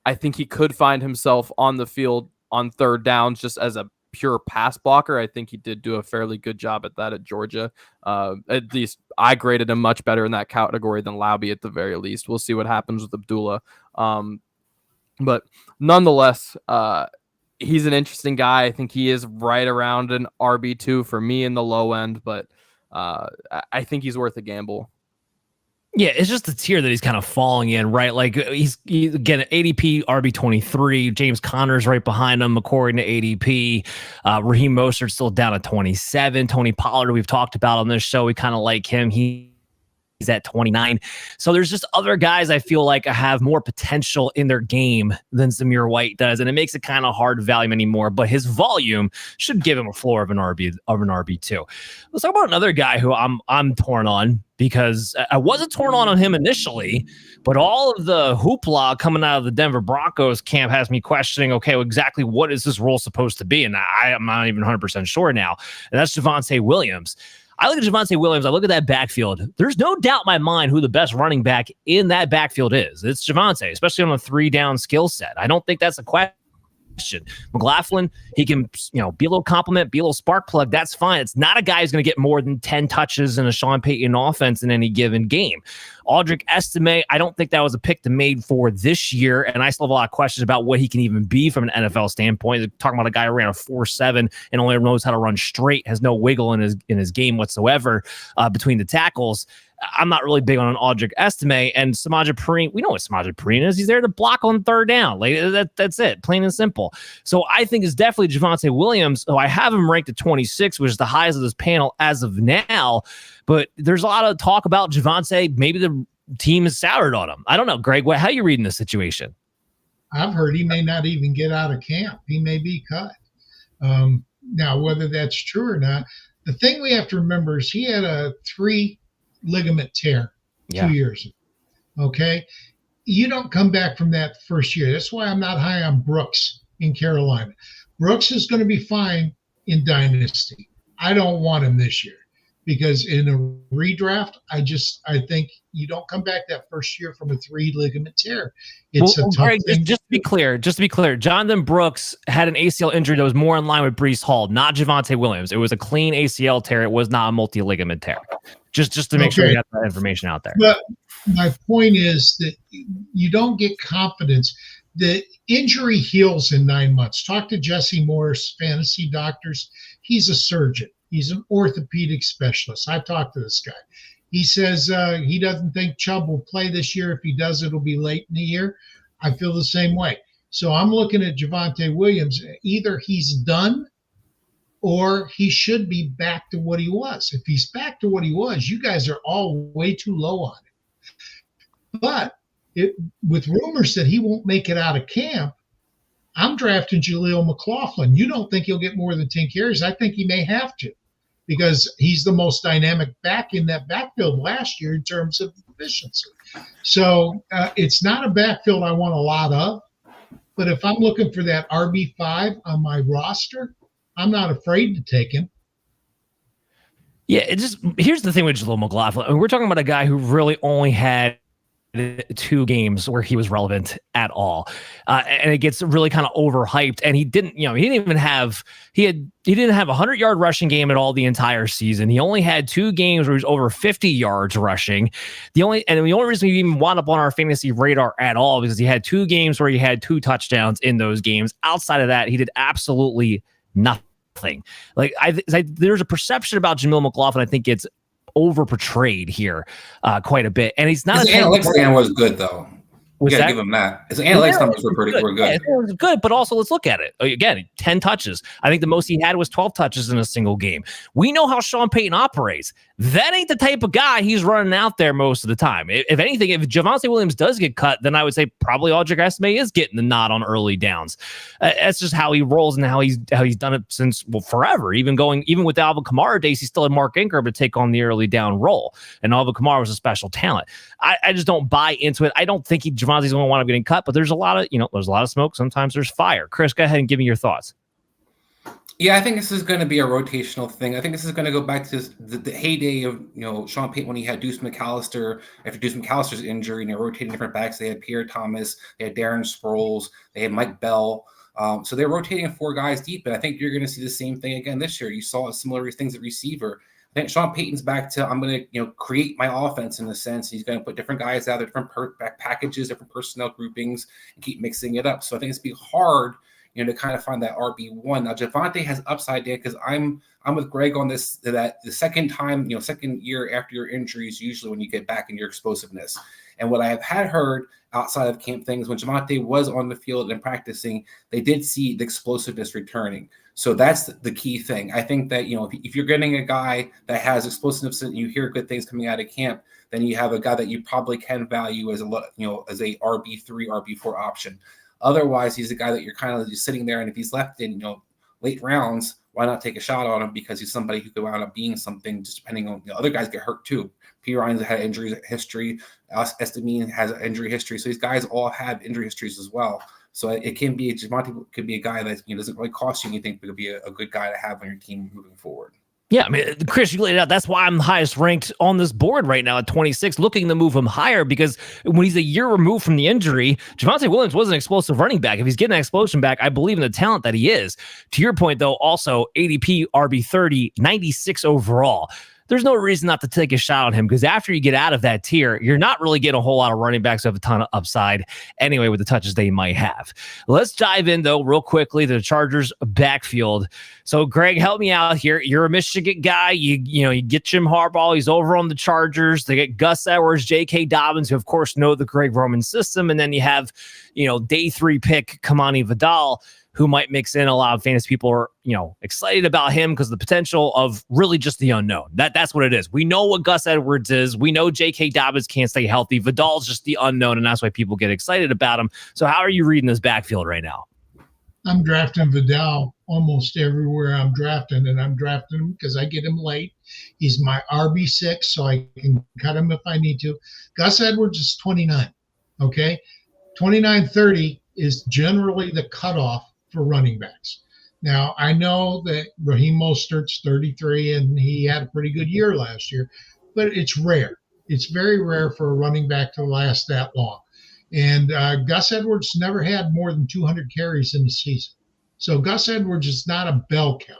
I think he could find himself on the field on third downs just as a pure pass blocker. I think he did do a fairly good job at that at Georgia. At least I graded him much better in that category than Lauby at the very least. We'll see what happens with Abdullah. But nonetheless, he's an interesting guy. I think he is right around an RB2 for me in the low end, but I think he's worth a gamble. Yeah, it's just the tier that he's kind of falling in, right? Like he's again ADP RB23. James Conner's right behind him, according to ADP. Raheem Mostert's still down at 27. Tony Pollard, we've talked about on this show. We kind of like him. He's at 29. So there's just other guys I feel like have more potential in their game than Zamir White does, and it makes it kind of hard to value him anymore. But his volume should give him a floor of an RB2. Let's talk about another guy who I'm torn on, because I wasn't torn on him initially, but all of the hoopla coming out of the Denver Broncos camp has me questioning, okay, well, exactly what is this role supposed to be? And I'm not even 100% sure now. And that's Javonte Williams. I look at Javonte Williams, I look at that backfield. There's no doubt in my mind who the best running back in that backfield is. It's Javonte, especially on a 3-down skill set. I don't think that's a question. McLaughlin, he can, be a little compliment, be a little spark plug. That's fine. It's not a guy who's going to get more than 10 touches in a Sean Payton offense in any given game. Aldrick Estime, I don't think that was a pick made for this year, and I still have a lot of questions about what he can even be from an NFL standpoint. They're talking about a guy who ran a 4.7 and only knows how to run straight, has no wiggle in his game whatsoever between the tackles. I'm not really big on an Aldrick Estime, and Samaje Perine. We know what Samaje Perine is. He's there to block on third down. Like that's it, plain and simple. So I think it's definitely Javonte Williams. So I have him ranked at 26, which is the highest of this panel as of now. But there's a lot of talk about Javonte. Maybe the team is soured on him. I don't know, Greg. How are you reading this situation? I've heard he may not even get out of camp. He may be cut. Now, whether that's true or not, the thing we have to remember is he had a 3 ligament tear 2 years ago. Okay. You don't come back from that first year. That's why I'm not high on Brooks in Carolina. Brooks is going to be fine in Dynasty. I don't want him this year because in a redraft, I think you don't come back that first year from a 3 ligament tear. It's a tough thing. Just to be clear, Jonathan Brooks had an ACL injury that was more in line with Breece Hall, not Javonte Williams. It was a clean ACL tear. It was not a multi-ligament tear. Just to make sure you got that information out there. But my point is that you don't get confidence. The injury heals in 9 months. Talk to Jesse Morris, fantasy doctors. He's a surgeon. He's an orthopedic specialist. I talked to this guy. He says he doesn't think Chubb will play this year. If he does, it'll be late in the year. I feel the same way. So I'm looking at Javonte Williams. Either he's done or he should be back to what he was. If he's back to what he was, you guys are all way too low on him. But with rumors that he won't make it out of camp, I'm drafting Jaleel McLaughlin. You don't think he'll get more than 10 carries? I think he may have to because he's the most dynamic back in that backfield last year in terms of efficiency. So it's not a backfield I want a lot of, but if I'm looking for that RB5 on my roster, I'm not afraid to take him. Yeah, here's the thing with Jaleel McLaughlin. I mean, we're talking about a guy who really only had 2 games where he was relevant at all, and it gets really kind of overhyped. And he didn't have a 100-yard rushing game at all the entire season. He only had 2 games where he was over 50 yards rushing. The only reason we even wound up on our fantasy radar at all because he had 2 games where he had 2 touchdowns in those games. Outside of that, he did absolutely nothing. Like there's a perception about Jamil McLaughlin. I think it's over portrayed here quite a bit, and he's not. His analytics was good though. You gotta give him that. His analytics numbers were good. Yeah, it was good, but also let's look at it again. 10 touches. I think the most he had was 12 touches in a single game. We know how Sean Payton operates. That ain't the type of guy he's running out there most of the time. If anything, if Javonte Williams does get cut, then I would say probably Audric Esme is getting the nod on early downs. That's just how he rolls and how he's done it since forever. Even with the Alvin Kamara days, he still had Mark Ingram to take on the early down role, and Alvin Kamara was a special talent. I just don't buy into it. I don't think Javonte's going to wind up getting cut, but there's a lot of smoke. Sometimes there's fire. Chris, go ahead and give me your thoughts. Yeah, I think this is going to be a rotational thing. I think this is going to go back to the heyday of Sean Payton when he had Deuce McAllister. After Deuce McAllister's injury, rotating different backs. They had Pierre Thomas, they had Darren Sproles, they had Mike Bell. So they're rotating 4 guys deep, and I think you're going to see the same thing again this year. You saw similar things at receiver. I think Sean Payton's back to I'm going to create my offense in a sense. He's going to put different guys out there, different packages, different personnel groupings, and keep mixing it up. So I think it's be hard. To kind of find that RB1. Now, Javonte has upside there because I'm with Greg on this, that the second year after your injury is usually when you get back in your explosiveness. And what I have heard outside of camp things, when Javonte was on the field and practicing, they did see the explosiveness returning. So that's the key thing. I think that, if you're getting a guy that has explosiveness and you hear good things coming out of camp, then you have a guy that you probably can value as a RB3, RB4 option. Otherwise, he's a guy that you're kind of just sitting there, and if he's left in late rounds, why not take a shot on him? Because he's somebody who could wind up being something. Just depending on other guys get hurt too. P. Ryan's had injury history. Estamine has an injury history. So these guys all have injury histories as well. So it can be Javonte could be a guy that doesn't really cost you anything, but could be a good guy to have on your team moving forward. Yeah, I mean, Chris, you laid it out. That's why I'm the highest ranked on this board right now at 26, looking to move him higher because when he's a year removed from the injury, Javonte Williams was an explosive running back. If he's getting an explosion back, I believe in the talent that he is. To your point, though, also ADP RB30, 96 overall. There's no reason not to take a shot on him because after you get out of that tier, you're not really getting a whole lot of running backs who have a ton of upside anyway with the touches they might have. Let's dive in, though, real quickly to the Chargers backfield. So, Greg, help me out here. You're a Michigan guy. You get Jim Harbaugh. He's over on the Chargers. They get Gus Edwards, J.K. Dobbins, who, of course, know the Greg Roman system. And then you have, day 3 pick Kimnai Vidal, who might mix in. A lot of fantasy people are, excited about him because of the potential of really just the unknown. That's what it is. We know what Gus Edwards is. We know J.K. Dobbins can't stay healthy. Vidal's just the unknown, and that's why people get excited about him. So how are you reading this backfield right now? I'm drafting Vidal almost everywhere I'm drafting, and I'm drafting him because I get him late. He's my RB6, so I can cut him if I need to. Gus Edwards is 29, okay? 29-30 is generally the cutoff for running backs. Now, I know that Raheem Mostert's 33 and he had a pretty good year last year, but it's rare. It's very rare for a running back to last that long. And Gus Edwards never had more than 200 carries in the season. So Gus Edwards is not a bell cow.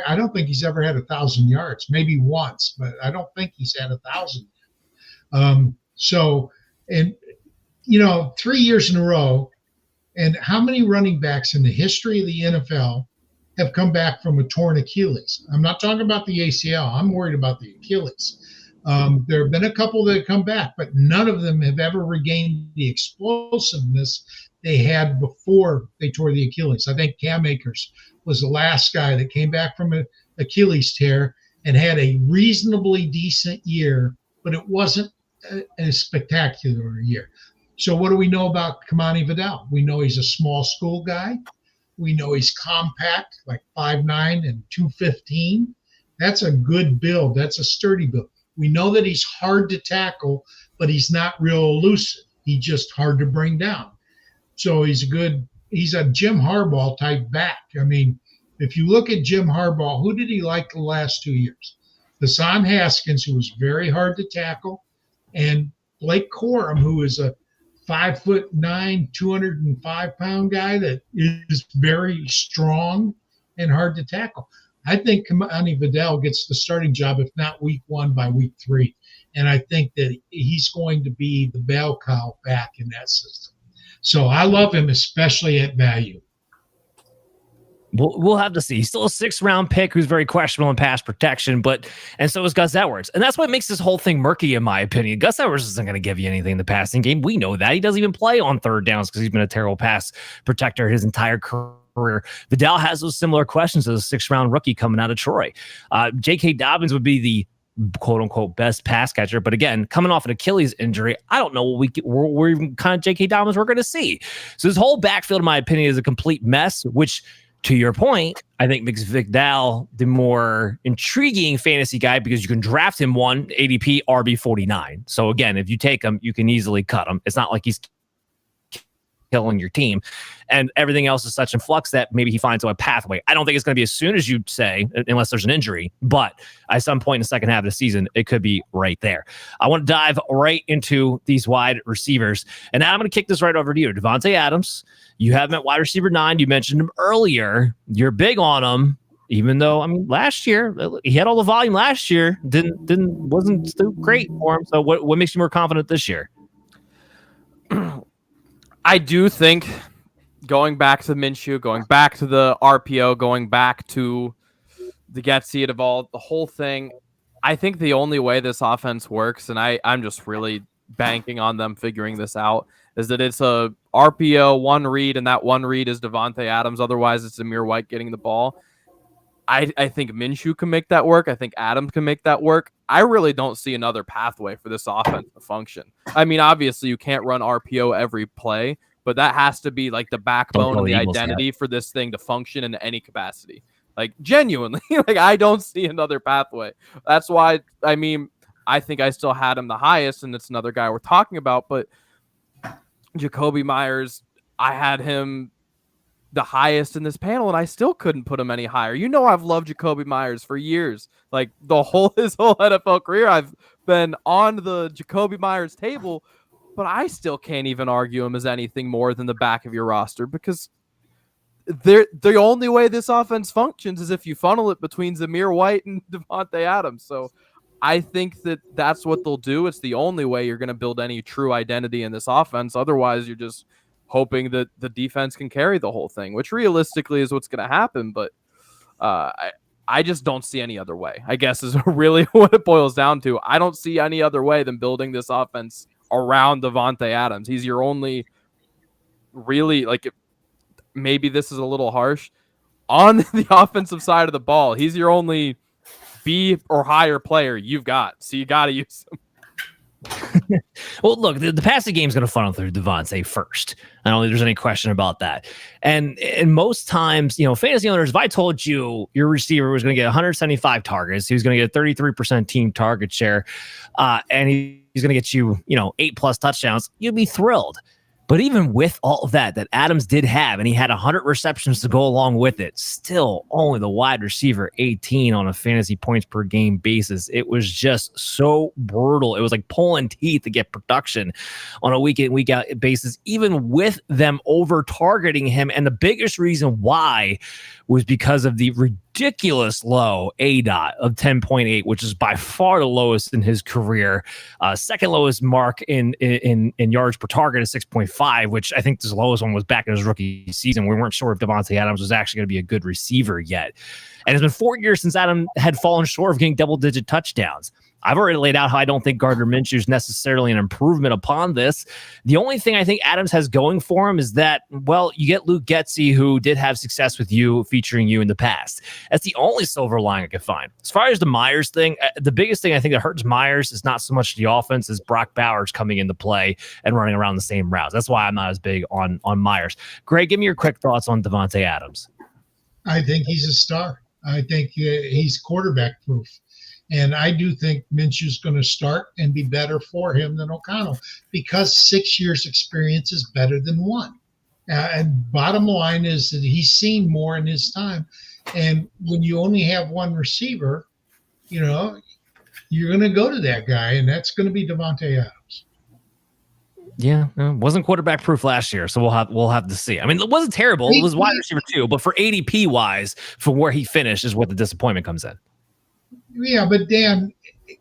I don't think he's ever had 1,000 yards, maybe once, but I don't think he's had 1,000. 3 years in a row. And how many running backs in the history of the NFL have come back from a torn Achilles? I'm not talking about the ACL. I'm worried about the Achilles. There have been a couple that have come back, but none of them have ever regained the explosiveness they had before they tore the Achilles. I think Cam Akers was the last guy that came back from an Achilles tear and had a reasonably decent year, but it wasn't a spectacular year. So what do we know about Kimnai Vidal? We know he's a small school guy. We know he's compact, like 5'9" and 215. That's a good build. That's a sturdy build. We know that he's hard to tackle, but he's not real elusive. He's just hard to bring down. So he's a Jim Harbaugh type back. I mean, if you look at Jim Harbaugh, who did he like the last 2 years? Hassan Haskins, who was very hard to tackle, and Blake Corum, who is a 5'9", 205-pound guy that is very strong and hard to tackle. I think Kimnai Vidal gets the starting job, if not week 1, by week 3. And I think that he's going to be the bell cow back in that system. So I love him, especially at value. We'll have to see. He's still a 6th-round pick who's very questionable in pass protection, and so is Gus Edwards. And that's what makes this whole thing murky, in my opinion. Gus Edwards isn't going to give you anything in the passing game. We know that. He doesn't even play on third downs because he's been a terrible pass protector his entire career. Vidal has those similar questions as a 6th-round rookie coming out of Troy. J.K. Dobbins would be the quote-unquote best pass catcher, but again, coming off an Achilles injury, I don't know what we're even kind of J.K. Dobbins we're going to see. So this whole backfield, in my opinion, is a complete mess, which, to your point, I think makes Vidal the more intriguing fantasy guy because you can draft him 1 ADP RB 49. So again, if you take him, you can easily cut him. It's not like he's killing your team, and everything else is such in flux that maybe he finds a pathway. I don't think it's going to be as soon as you'd say, unless there's an injury, but at some point in the second half of the season, it could be right there. I want to dive right into these wide receivers, and now I'm going to kick this right over to you. Davante Adams, you have him at wide receiver 9. You mentioned him earlier. You're big on him, even though, I mean, last year he had all the volume last year, wasn't still great for him. So what makes you more confident this year? I do think going back to Minshew, going back to the RPO, going back to the get see it evolved, the whole thing, I think the only way this offense works, and I'm just really banking on them figuring this out, is that it's a RPO, 1 read, and that 1 read is Davante Adams. Otherwise, it's Zamir White getting the ball. I think Minshew can make that work. I think Adams can make that work. I really don't see another pathway for this offense to function. I mean, obviously, you can't run RPO every play, but that has to be like the backbone and the identity for this thing to function in any capacity. Like, genuinely, like, I don't see another pathway. That's why, I mean, I think I still had him the highest, and it's another guy we're talking about, but Jakobi Meyers, I had him the highest in this panel, and I still couldn't put him any higher. You know, I've loved Jakobi Meyers for years. Like his whole NFL career, I've been on the Jakobi Meyers table, but I still can't even argue him as anything more than the back of your roster because the only way this offense functions is if you funnel it between Zamir White and Davante Adams. So I think that's what they'll do. It's the only way you're going to build any true identity in this offense. Otherwise, you're just hoping that the defense can carry the whole thing, which realistically is what's going to happen. But I just don't see any other way, I guess, is really what it boils down to. I don't see any other way than building this offense around Davante Adams. He's your only really, like, maybe this is a little harsh, on the offensive side of the ball. He's your only B or higher player you've got. So you got to use him. Well, look, the passing game is going to funnel through Davante first. I don't think there's any question about that. And most times, you know, fantasy owners, if I told you your receiver was going to get 175 targets, he was going to get a 33% team target share, and he's going to get you, 8+ touchdowns, you'd be thrilled. But even with all of that Adams did have, and he had 100 receptions to go along with it, still only the wide receiver 18 on a fantasy points per game basis. It was just so brutal. It was like pulling teeth to get production on a week in, week out basis, even with them over targeting him. And the biggest reason why was because of the ridiculous low ADOT of 10.8, which is by far the lowest in his career. Second lowest mark in yards per target is 6.5, which I think the lowest one was back in his rookie season. We weren't sure if Davante Adams was actually going to be a good receiver yet. And it's been 4 years since Adam had fallen short of getting double-digit touchdowns. I've already laid out how I don't think Gardner Minshew is necessarily an improvement upon this. The only thing I think Adams has going for him is that, well, you get Luke Getsy, who did have success with you, featuring you in the past. That's the only silver lining I could find. As far as the Meyers thing, the biggest thing I think that hurts Meyers is not so much the offense as Brock Bowers coming into play and running around the same routes. That's why I'm not as big on Meyers. Greg, give me your quick thoughts on Davante Adams. I think he's a star. I think he's quarterback proof. And I do think Minshew's going to start and be better for him than O'Connell because 6 years experience is better than 1. And bottom line is that he's seen more in his time. And when you only have one receiver, you're going to go to that guy, and that's going to be Davante Adams. Yeah, wasn't quarterback proof last year, so we'll have to see. I mean, it wasn't terrible. It was wide receiver too, but for ADP wise, for where he finished is where the disappointment comes in. Yeah, but Dan,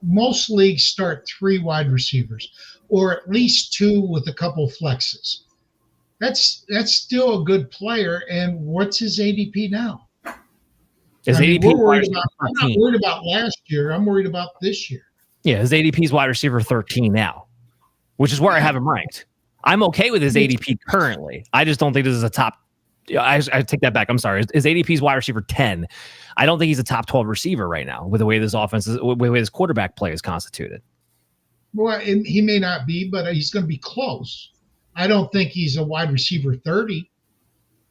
most leagues start 3 wide receivers, or at least 2 with a couple flexes. That's still a good player. And what's his ADP now? His ADP I'm not worried about last year. I'm worried about this year. Yeah, his ADP is wide receiver 13 now, which is where I have him ranked. I'm okay with his ADP currently. I just don't think this is a top. I take that back. I'm sorry. His ADP is wide receiver 10. I don't think he's a top 12 receiver right now with the way this offense is, with the way this quarterback play is constituted. Well, and he may not be, but he's going to be close. I don't think he's a wide receiver 30.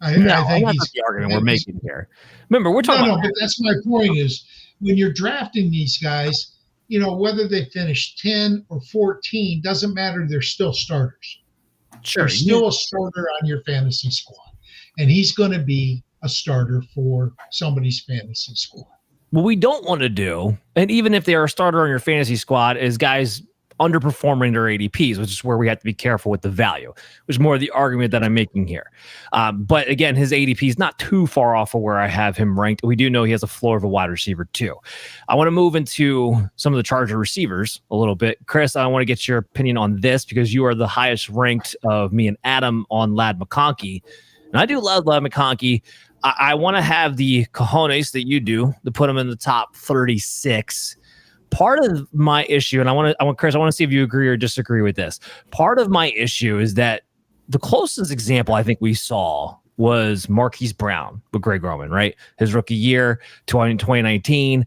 I think he's the argument we're making here. Remember, we're talking about. But that's my point is when you're drafting these guys, whether they finish 10 or 14, doesn't matter. They're still starters. Sure. They're still a starter on your fantasy squad. And he's going to be a starter for somebody's fantasy squad. What we don't want to do, and even if they're a starter on your fantasy squad, is guys underperforming their ADPs, which is where we have to be careful with the value, which is more the argument that I'm making here. But again, his ADP is not too far off of where I have him ranked. We do know he has a floor of a wide receiver too. I want to move into some of the Charger receivers a little bit. Chris, I want to get your opinion on this because you are the highest ranked of me and Adam on Lad McConkey. And I do love Lad McConkey. I want to have the cojones that you do to put him in the top 36. Part of my issue, and I want Chris, I want to see if you agree or disagree with this. Part of my issue is that the closest example I think we saw was Marquise Brown with Greg Roman, right? His rookie year, 2019,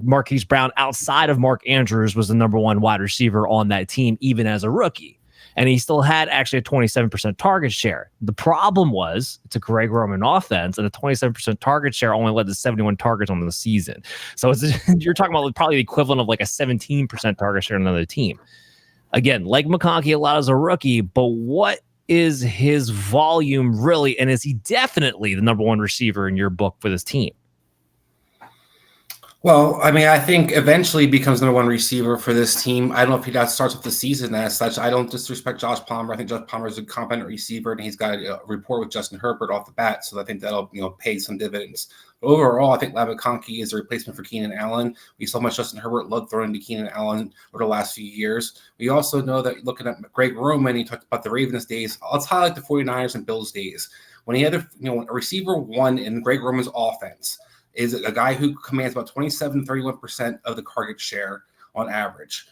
Marquise Brown, outside of Mark Andrews, was the number 1 wide receiver on that team, even as a rookie. And he still had actually a 27% target share. The problem was it's a Greg Roman offense, and a 27% target share only led to 71 targets on the season. So you're talking about probably the equivalent of like a 17% target share on another team. Again, like McConkey a lot as a rookie, but what is his volume really? And is he definitely the number 1 receiver in your book for this team? Well, I mean, I think eventually he becomes number 1 receiver for this team. I don't know if he starts with the season as such. I don't disrespect Josh Palmer. I think Josh Palmer is a competent receiver, and he's got a rapport with Justin Herbert off the bat. So I think that'll pay some dividends. But overall, I think Lad McConkey is a replacement for Keenan Allen. We saw how much Justin Herbert loved throwing to Keenan Allen over the last few years. We also know that looking at Greg Roman, he talked about the Ravens days. Let's highlight the 49ers and Bills days. When he had a receiver 1 in Greg Roman's offense, is a guy who commands about 27-31% of the target share on average.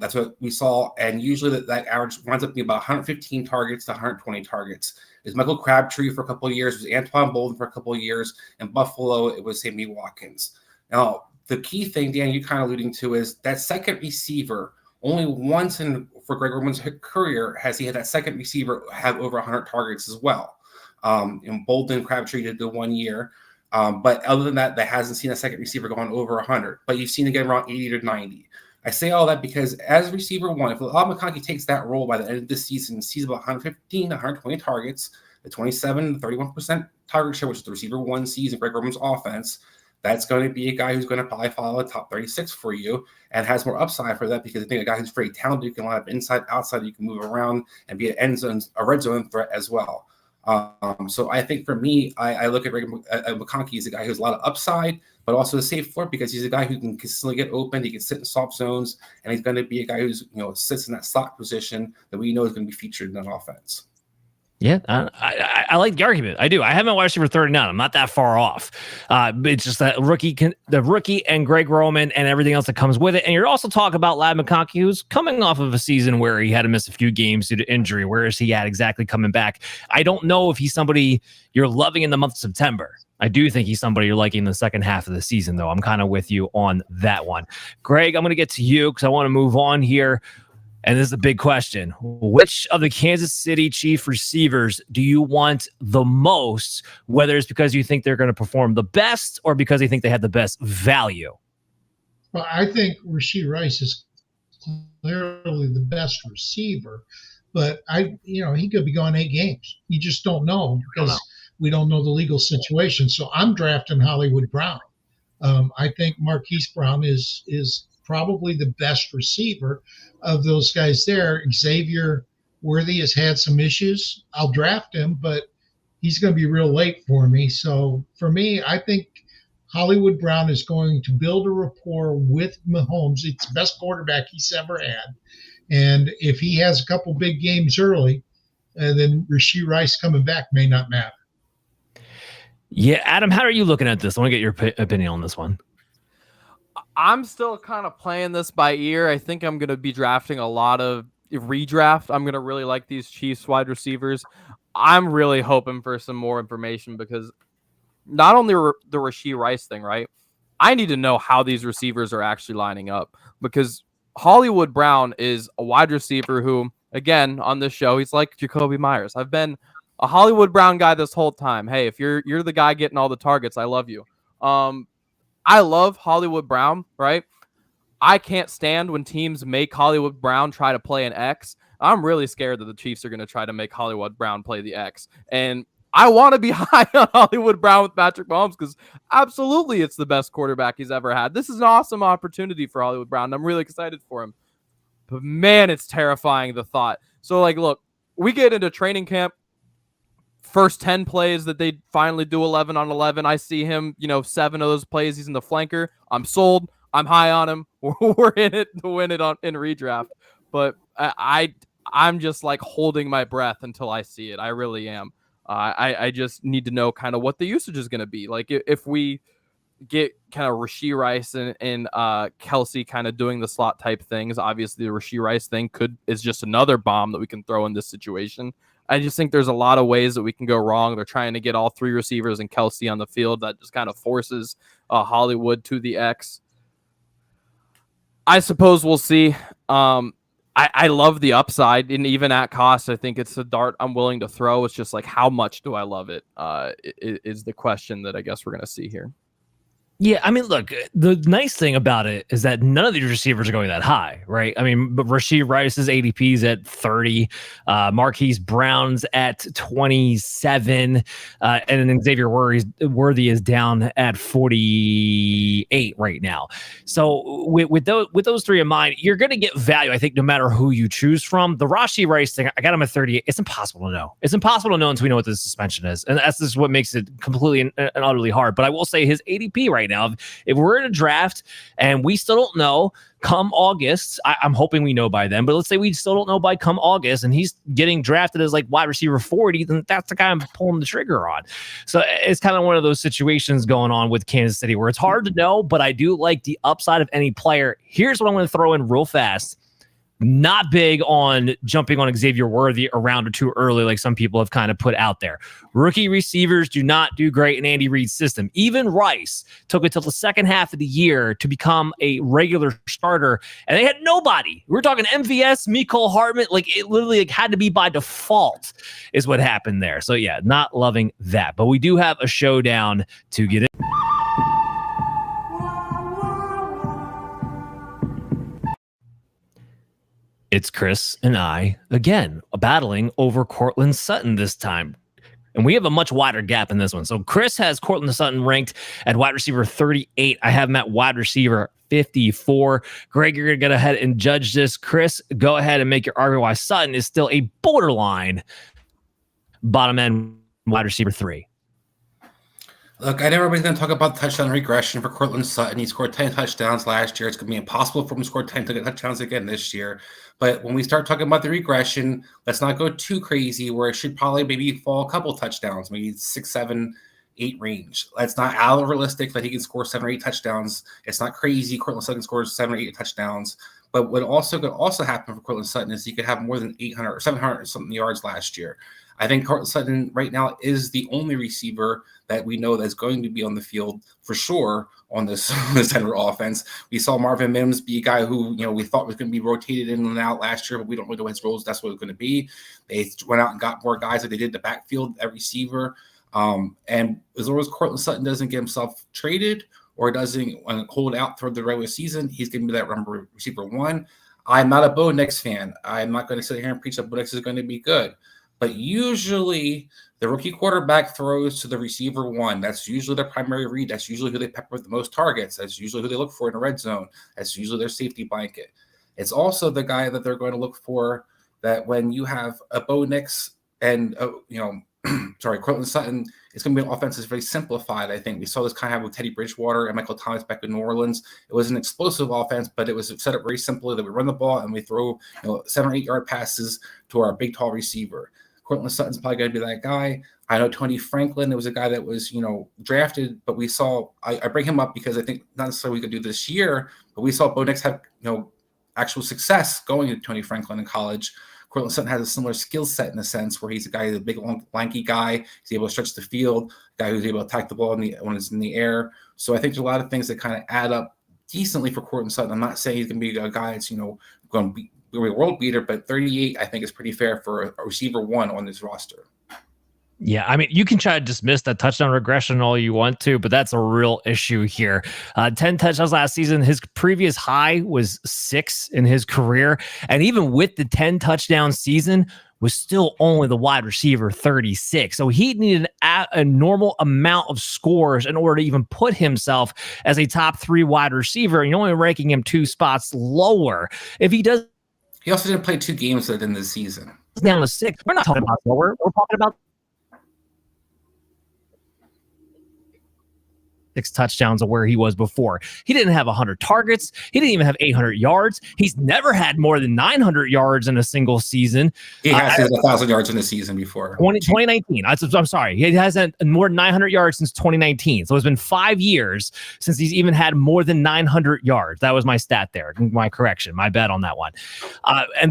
That's what we saw. And usually that average winds up being about 115 targets to 120 targets. It was Michael Crabtree for a couple of years. It was Antoine Bolden for a couple of years. In Buffalo, it was Sammy Watkins. Now, the key thing, Dan, you're kind of alluding to is that second receiver, only once for Greg Roman's career has he had that second receiver have over 100 targets as well. Bolden, Crabtree did the 1 year. But other than that, hasn't seen a second receiver going over 100. But you've seen it get around 80 to 90. I say all that because as receiver 1, if Lad McConkey takes that role by the end of this season, sees about 115 to 120 targets, the 27-31% target share, which is the receiver 1 sees in Greg Roman's offense, that's going to be a guy who's going to probably follow the top 36 for you and has more upside for that because I think a guy who's very talented, you can line up inside, outside, you can move around and be a red zone threat as well. So I think for me, I look at McConkey as a guy who has a lot of upside, but also a safe floor because he's a guy who can consistently get open. He can sit in soft zones, and he's going to be a guy who's sits in that slot position that we know is going to be featured in that offense. Yeah, I like the argument. I do. I have my wide receiver 39. I'm not that far off. It's just that the rookie and Greg Roman and everything else that comes with it. And you're also talking about Lad McConkey, who's coming off of a season where he had to miss a few games due to injury. Where is he at exactly coming back? I don't know if he's somebody you're loving in the month of September. I do think he's somebody you're liking in the second half of the season, though. I'm kind of with you on that one. Greg, I'm going to get to you because I want to move on here. And this is a big question. Which of the Kansas City Chief receivers do you want the most, whether it's because you think they're going to perform the best or because you think they have the best value? Well, I think Rashee Rice is clearly the best receiver, but he could be gone 8 games. You just don't know because we don't know the legal situation. So I'm drafting Hollywood Brown. I think Marquise Brown is probably the best receiver of those guys there. Xavier Worthy has had some issues. I'll draft him, but he's going to be real late for me. So for me, I think Hollywood Brown is going to build a rapport with Mahomes. It's the best quarterback he's ever had. And if he has a couple big games early, then Rashee Rice coming back may not matter. Yeah, Adam, how are you looking at this? I want to get your opinion on this one. I'm still kind of playing this by ear. I think I'm going to be drafting a lot of redraft. I'm going to really like these Chiefs wide receivers. I'm really hoping for some more information because not only the Rashee Rice thing, right? I need to know how these receivers are actually lining up because Hollywood Brown is a wide receiver who, again, on this show, he's like Jakobi Meyers. I've been a Hollywood Brown guy this whole time. Hey, if you're the guy getting all the targets, I love you. I love Hollywood Brown, right? I can't stand when teams make Hollywood Brown try to play an X. I'm really scared that the Chiefs are going to try to make Hollywood Brown play the X. And I want to be high on Hollywood Brown with Patrick Mahomes because absolutely it's the best quarterback he's ever had. This is an awesome opportunity for Hollywood Brown. I'm really excited for him. But man, it's terrifying, the thought. So, look, we get into training camp. First 10 plays that they finally do 11 on 11. I see him, 7 of those plays. He's in the flanker. I'm sold. I'm high on him. We're in it to win it in redraft. But I'm just holding my breath until I see it. I really am. I just need to know kind of what the usage is going to be. If we get kind of Rashee Rice and Kelce kind of doing the slot type things, obviously the Rashee Rice thing is just another bomb that we can throw in this situation. I just think there's a lot of ways that we can go wrong. They're trying to get all 3 receivers and Kelce on the field. That just kind of forces Hollywood to the X. I suppose we'll see. I love the upside, and even at cost, I think it's a dart I'm willing to throw. It's just how much do I love it is the question that I guess we're going to see here. Yeah, I mean, look, the nice thing about it is that none of these receivers are going that high, right? I mean, but Rashee Rice's ADP's at 30, Marquise Brown's at 27, and then Xavier Worthy is down at 48 right now. So with those 3 in mind, you're going to get value, I think, no matter who you choose from. The Rashee Rice thing, I got him at 38. It's impossible to know. It's impossible to know until we know what the suspension is, and that's just what makes it completely and utterly hard. But I will say his ADP right now, if we're in a draft and we still don't know come August, I'm hoping we know by then, but let's say we still don't know by come August and he's getting drafted as wide receiver 40, then that's the guy I'm pulling the trigger on. So it's kind of one of those situations going on with Kansas City where it's hard to know, but I do like the upside of any player. Here's what I'm going to throw in real fast. Not big on jumping on Xavier Worthy a round or 2 early, like some people have kind of put out there. Rookie receivers do not do great in Andy Reid's system. Even Rice took it till the second half of the year to become a regular starter, and they had nobody. We're talking MVS, Mecole Hardman. It literally had to be by default is what happened there. So yeah, not loving that. But we do have a showdown to get in. It's Chris and I, again, battling over Cortland Sutton this time. And we have a much wider gap in this one. So Chris has Cortland Sutton ranked at wide receiver 38. I have him at wide receiver 54. Greg, you're going to go ahead and judge this. Chris, go ahead and make your argument why Sutton is still a borderline bottom end wide receiver 3. Look, I know everybody's going to talk about touchdown regression for Cortland Sutton. He scored 10 touchdowns last year. It's going to be impossible for him to score 10 touchdowns again this year. But when we start talking about the regression, let's not go too crazy where it should probably maybe fall a couple touchdowns, maybe 6, 7, 8 range. That's not out of realistic that he can score 7 or 8 touchdowns. It's not crazy. Cortland Sutton scores 7 or 8 touchdowns. But what could also happen for Cortland Sutton is he could have more than 800 or 700 something yards last year. I think Cortland Sutton right now is the only receiver that we know that's going to be on the field for sure on this Denver offense. We saw Marvin Mims be a guy who, we thought was going to be rotated in and out last year, but we don't really know his roles. That's what it's going to be. They went out and got more guys like they did the backfield at receiver. And as long as Cortland Sutton doesn't get himself traded or doesn't hold out through the regular season, he's going to be that number receiver 1. I'm not a Bo Nix fan. I'm not going to sit here and preach that Bo Nix is going to be good. But usually the rookie quarterback throws to the receiver 1. That's usually their primary read. That's usually who they pepper with the most targets. That's usually who they look for in the red zone. That's usually their safety blanket. It's also the guy that they're going to look for that when you have a Bo Nix and Cortland Sutton, it's going to be an offense that's very simplified. I think we saw this kind of with Teddy Bridgewater and Michael Thomas back in New Orleans. It was an explosive offense, but it was set up very simply that we run the ball and we throw 7 or 8 yard passes to our big tall receiver. Cortland Sutton's probably going to be that guy. I know Tony Franklin. It was a guy that was drafted, but we saw. I bring him up because I think not necessarily we could do this year, but we saw Bo Nix have actual success going to Tony Franklin in college. Cortland Sutton has a similar skill set in a sense where he's a guy, a big, lanky guy. He's able to stretch the field, guy who's able to attack the ball when it's in the air. So I think there's a lot of things that kind of add up decently for Cortland Sutton. I'm not saying he's going to be a guy that's going to be a world beater, but 38 I think is pretty fair for a receiver 1 on this roster. Yeah, I mean, you can try to dismiss that touchdown regression all you want to, but that's a real issue here. 10 touchdowns last season. His previous high was 6 in his career. And even with the 10 touchdown season, was still only the wide receiver 36. So he needed a normal amount of scores in order to even put himself as a top 3 wide receiver. And you're only ranking him 2 spots lower. If he does... He also didn't play 2 games in this season. Down to 6. We're not talking about lower. We're talking about 6 touchdowns of where he was before. He didn't have 100 targets. He didn't even have 800 yards. He's never had more than 900 yards in a single season. He has 1,000 yards in a season before. 2019. I'm sorry. He hasn't more than 900 yards since 2019. So it's been 5 years since he's even had more than 900 yards. That was my stat there. My correction. My bad on that one.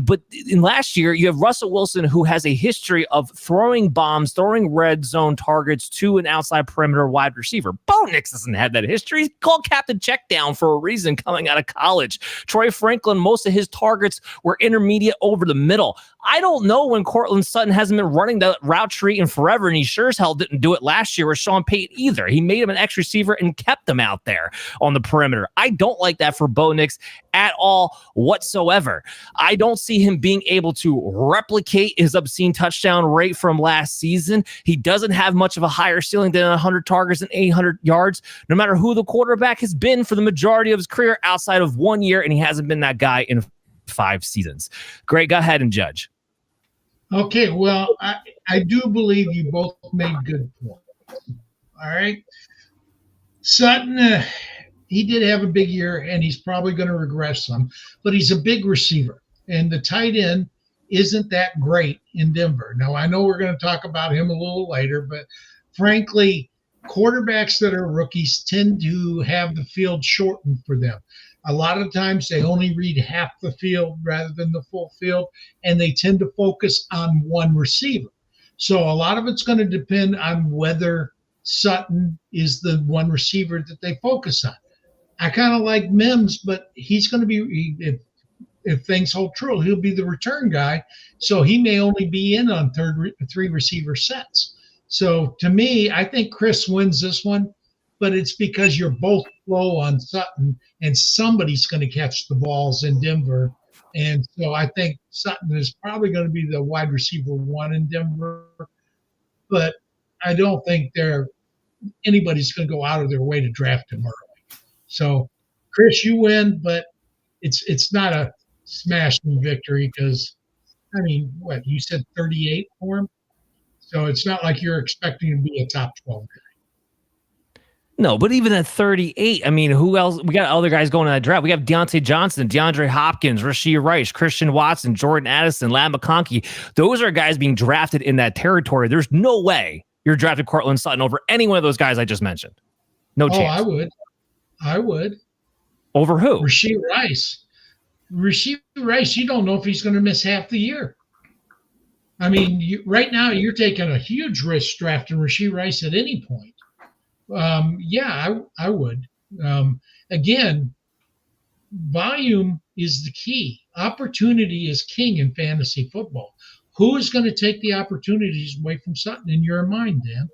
But in last year, you have Russell Wilson, who has a history of throwing bombs, throwing red zone targets to an outside perimeter wide receiver. Bo Nix doesn't have that history. He's called Captain Checkdown for a reason coming out of college. Troy Franklin, most of his targets were intermediate over the middle. I don't know when Cortland Sutton hasn't been running that route tree in forever, and he sure as hell didn't do it last year with Sean Payton either. He made him an X receiver and kept him out there on the perimeter. I don't like that for Bo Nix at all whatsoever. I don't see him being able to replicate his obscene touchdown rate from last season. He doesn't have much of a higher ceiling than 100 targets and 800 yards, no matter who the quarterback has been for the majority of his career outside of 1 year, and he hasn't been that guy in 5 seasons. Great, go ahead and judge. Okay, well, I do believe you both made good points. All right. Sutton, he did have a big year, and he's probably going to regress some, but he's a big receiver, and the tight end isn't that great in Denver. Now, I know we're going to talk about him a little later, but frankly, quarterbacks that are rookies tend to have the field shortened for them. A lot of times they only read half the field rather than the full field, and they tend to focus on one receiver. So a lot of it's going to depend on whether Sutton is the one receiver that they focus on. I kind of like Mims, but he's going to be, if things hold true, he'll be the return guy. So he may only be in on 3 receiver sets. So to me, I think Chris wins this one, but it's because you're both low on Sutton, and somebody's going to catch the balls in Denver. And so I think Sutton is probably going to be the wide receiver 1 in Denver, but I don't think anybody's going to go out of their way to draft him early. So Chris, you win, but it's not a smashing victory because, I mean, what, you said 38 for him? So it's not like you're expecting him to be a top 12 guy. No, but even at 38, I mean, who else? We got other guys going in that draft. We have Deontay Johnson, DeAndre Hopkins, Rashee Rice, Christian Watson, Jordan Addison, Ladd McConkey. Those are guys being drafted in that territory. There's no way you're drafting Cortland Sutton over any one of those guys I just mentioned. No chance. I would. Over who? Rashee Rice. Rashee Rice, you don't know if he's going to miss half the year. I mean, right now you're taking a huge risk drafting Rashee Rice at any point. I would. Again, volume is the key. Opportunity is king in fantasy football. Who is going to take the opportunities away from Sutton in your mind, Dan?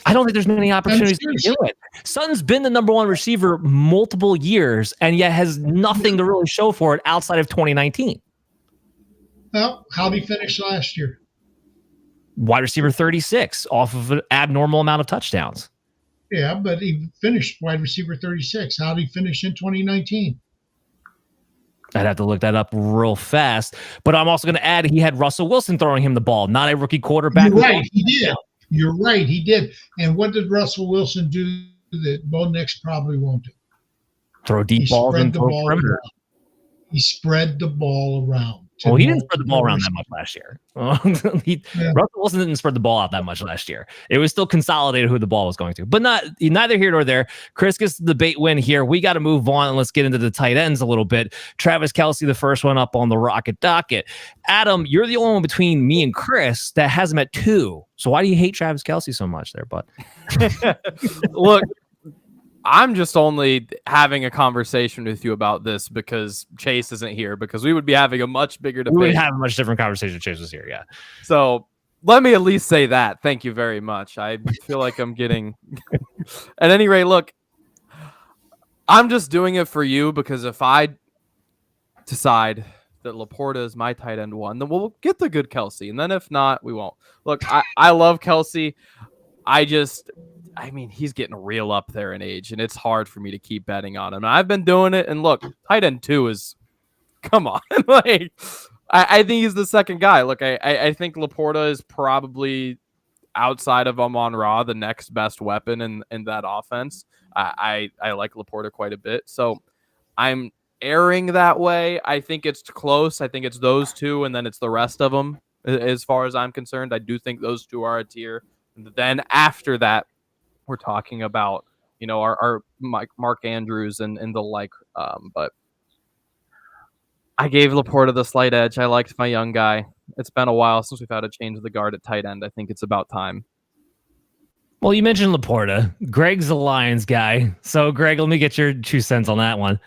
I don't think there's many opportunities to do it. Sutton's been the number 1 receiver multiple years, and yet has nothing to really show for it outside of 2019. Well, how did he finish last year? Wide receiver 36 off of an abnormal amount of touchdowns. Yeah, but he finished wide receiver 36. How did he finish in 2019? I'd have to look that up real fast. But I'm also going to add he had Russell Wilson throwing him the ball, not a rookie quarterback. You're right, he did. You're right, he did. And what did Russell Wilson do that Bo Nix probably won't do? Throw deep balls and throw perimeter. He spread the ball around. Well, he didn't spread the ball around that much last year. Russell Wilson didn't spread the ball out that much last year. It was still consolidated who the ball was going to. But neither here nor there. Chris gets the debate win here. We got to move on and let's get into the tight ends a little bit. Travis Kelce, the first one up on the Rocket docket. Adam, you're the only one between me and Chris that has him at 2. So why do you hate Travis Kelce so much there, bud? Look, I'm just only having a conversation with you about this because Chase isn't here, because we would be having a much bigger debate. We would have a much different conversation if Chase was here, yeah. So let me at least say that. Thank you very much. I feel like I'm getting... At any rate, look, I'm just doing it for you because if I decide that Laporta is my tight end 1, then we'll get the good Kelce. And then if not, we won't. Look, I love Kelce. I mean, he's getting real up there in age, and it's hard for me to keep betting on him. And I've been doing it, and look, tight end 2 is, come on. Like, I think he's the second guy. Look, I think Laporta is probably, outside of Amon-Ra, the next best weapon in that offense. I like Laporta quite a bit. So I'm erring that way. I think it's close. I think it's those 2, and then it's the rest of them, as far as I'm concerned. I do think those 2 are a tier. And then after that, we're talking about, our Mark Andrews and the like. But I gave Laporta the slight edge. I liked my young guy. It's been a while since we've had a change of the guard at tight end. I think it's about time. Well, you mentioned Laporta. Greg's a Lions guy. So, Greg, let me get your 2 cents on that one.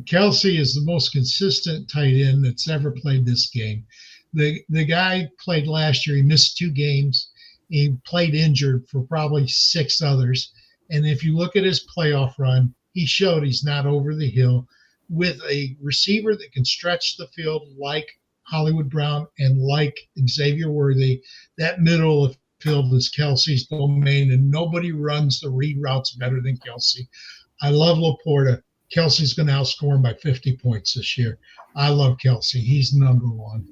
Kelce is the most consistent tight end that's ever played this game. The guy played last year. He missed 2 games. He played injured for probably 6 others. And if you look at his playoff run, he showed he's not over the hill with a receiver that can stretch the field like Hollywood Brown and like Xavier Worthy. That middle of the field is Kelce's domain, and nobody runs the read routes better than Kelce. I love Laporta. Kelce's going to outscore him by 50 points this year. I love Kelce. He's number 1.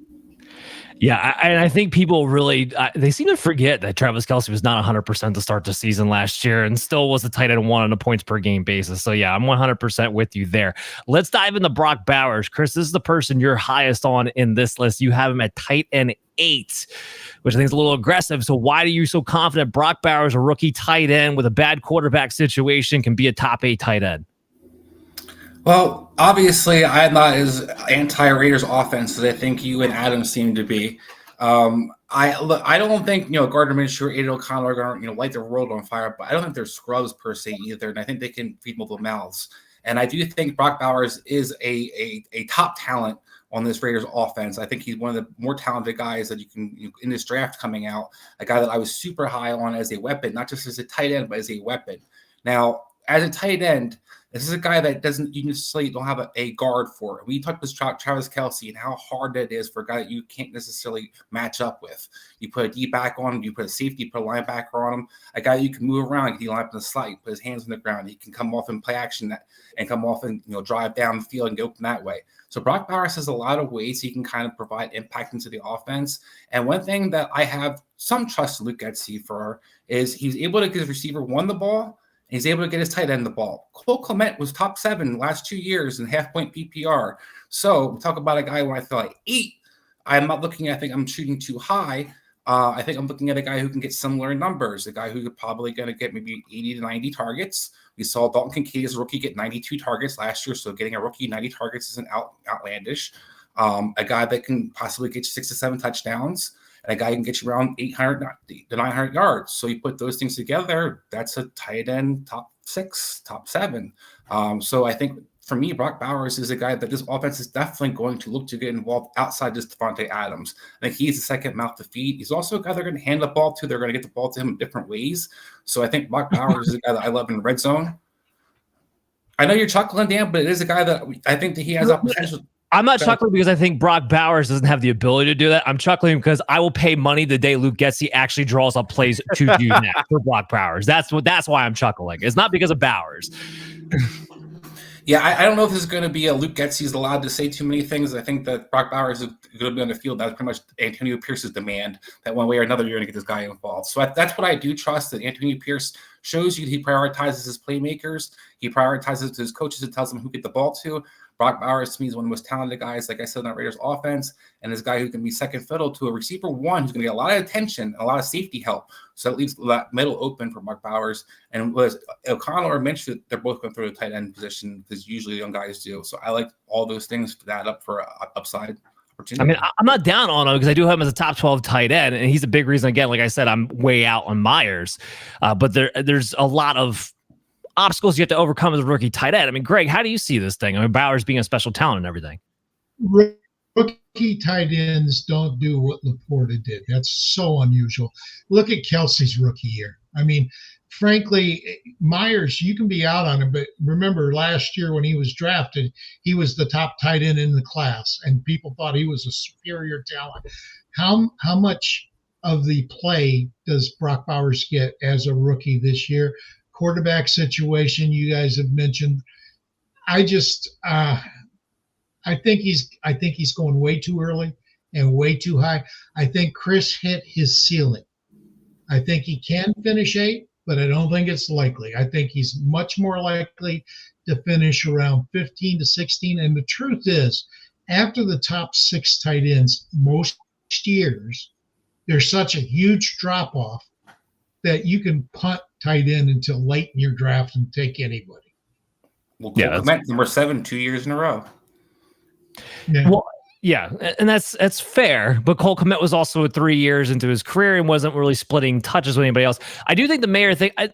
Yeah, and I think people really they seem to forget that Travis Kelce was not 100% to start the season last year and still was a tight end 1 on a points per game basis. So yeah, I'm 100% with you there. Let's dive into Brock Bowers. Chris, this is the person you're highest on in this list. You have him at tight end 8, which I think is a little aggressive. So why are you so confident Brock Bowers, a rookie tight end with a bad quarterback situation, can be a top 8 tight end? Well, obviously, I'm not as anti-Raiders offense as I think you and Adam seem to be. I don't think Gardner Minshew or Aidan O'Connell are going to light the world on fire, but I don't think they're scrubs per se either, and I think they can feed multiple mouths. And I do think Brock Bowers is a top talent on this Raiders offense. I think he's one of the more talented guys that you can in this draft coming out. A guy that I was super high on as a weapon, not just as a tight end, but as a weapon. Now, as a tight end, this is a guy that you necessarily don't have a guard for. We talked about Travis Kelce and how hard it is for a guy that you can't necessarily match up with. You put a D-back on him, you put a safety, you put a linebacker on him, a guy you can move around, he line up in the slot, you put his hands on the ground, he can come off and play action and come off and drive down the field and go from that way. So Brock Bowers has a lot of ways he can kind of provide impact into the offense. And one thing that I have some trust in Luke Getsy for is he's able to get his receiver the ball. He's able to get his tight end the ball. Cole Clement was top 7 the last 2 years in half-point PPR. So we talk about a guy when I feel like 8. I'm not looking. I think I'm shooting too high. I think I'm looking at a guy who can get similar numbers. A guy who could probably going to get maybe 80 to 90 targets. We saw Dalton Kincaid as a rookie get 92 targets last year. So getting a rookie 90 targets isn't outlandish. A guy that can possibly get you 6 to 7 touchdowns. And a guy can get you around 800 to 900 yards. So you put those things together, that's a tight end top 6, top 7. So I think for me, Brock Bowers is a guy that this offense is definitely going to look to get involved outside just Davante Adams. I think he's the second mouth to feed. He's also a guy they're going to hand the ball to. They're going to get the ball to him in different ways. So I think Brock Bowers is a guy that I love in the red zone. I know you're chuckling, Dan, but it is a guy that I think that he has a potential. I'm not chuckling because I think Brock Bowers doesn't have the ability to do that. I'm chuckling because I will pay money the day Luke Getsy actually draws up plays to do that for Brock Bowers. That's why I'm chuckling. It's not because of Bowers. Yeah, I don't know if this is going to be a Luke Getsy's allowed to say too many things. I think that Brock Bowers is going to be on the field. That's pretty much Antonio Pierce's demand that one way or another you're going to get this guy involved. So that's what I do trust, that Antonio Pierce shows you he prioritizes his playmakers. He prioritizes his coaches and tells them who to get the ball to. Brock Bowers, to me, is one of the most talented guys, like I said, in that Raiders offense, and this guy who can be second fiddle to a receiver one who's going to get a lot of attention and a lot of safety help. So that leaves that middle open for Brock Bowers. And was O'Connell or Minshew, they're both going through a tight end position because usually young guys do. So I like all those things to add up for upside opportunity. I mean, I'm not down on him because I do have him as a top 12 tight end, and he's a big reason. Again, like I said, I'm way out on Meyers, but there's a lot of obstacles you have to overcome as a rookie tight end. I mean, Greg, how do you see this thing? I mean, Bowers being a special talent and everything. Rookie tight ends don't do what Laporta did. That's so unusual. Look at Kelce's rookie year. I mean, frankly, Meyers, you can be out on him, but remember last year when he was drafted, he was the top tight end in the class, and people thought he was a superior talent. How much of the play does Brock Bowers get as a rookie this year? Quarterback situation you guys have mentioned. I think he's going way too early and way too high. I think Chris hit his ceiling. I think he can finish 8, but I don't think it's likely. I think he's much more likely to finish around 15 to 16. And the truth is, after the top 6 tight ends, most years, there's such a huge drop off that you can punt tight end until late in your draft and take anybody. Well, Clement, number 7, 2 years in a row. Yeah. Well, yeah, and that's fair. But Cole Kmet was also 3 years into his career and wasn't really splitting touches with anybody else. I do think the Mayer thing. I'm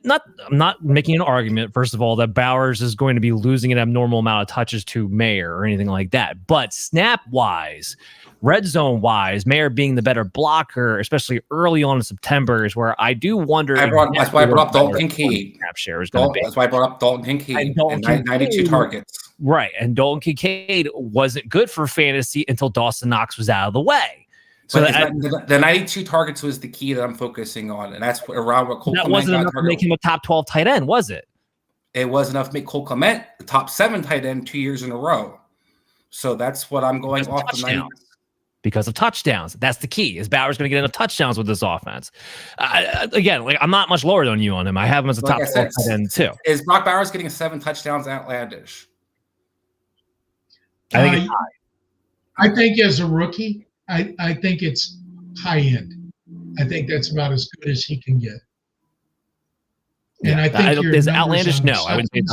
not making an argument, first of all, that Bowers is going to be losing an abnormal amount of touches to Mayer or anything like that. But snap wise, red zone wise, Mayer being the better blocker, especially early on in September, is where I do wonder. That's why I brought up Dalton Kincaid. That's why I brought up Dalton Kincaid and 92 targets. Right, and Dalton Kincaid wasn't good for fantasy until Dawson Knox was out of the way. So the 92 targets was the key that I'm focusing on, and that's around what Cole that Clement wasn't enough to make him a top 12 tight end, was it? It was enough to make Cole Clement the top 7 tight end 2 years in a row. So that's what I'm going off the 90. Because of touchdowns. That's the key. Is Bowers going to get enough touchdowns with this offense? Again, like I'm not much lower than you on him. I have him as a top 12 tight end too. Is Brock Bowers getting 7 touchdowns outlandish? I think it's high. I think as a rookie, I think it's high end. I think that's about as good as he can get. And I think is outlandish? No, I wouldn't say it's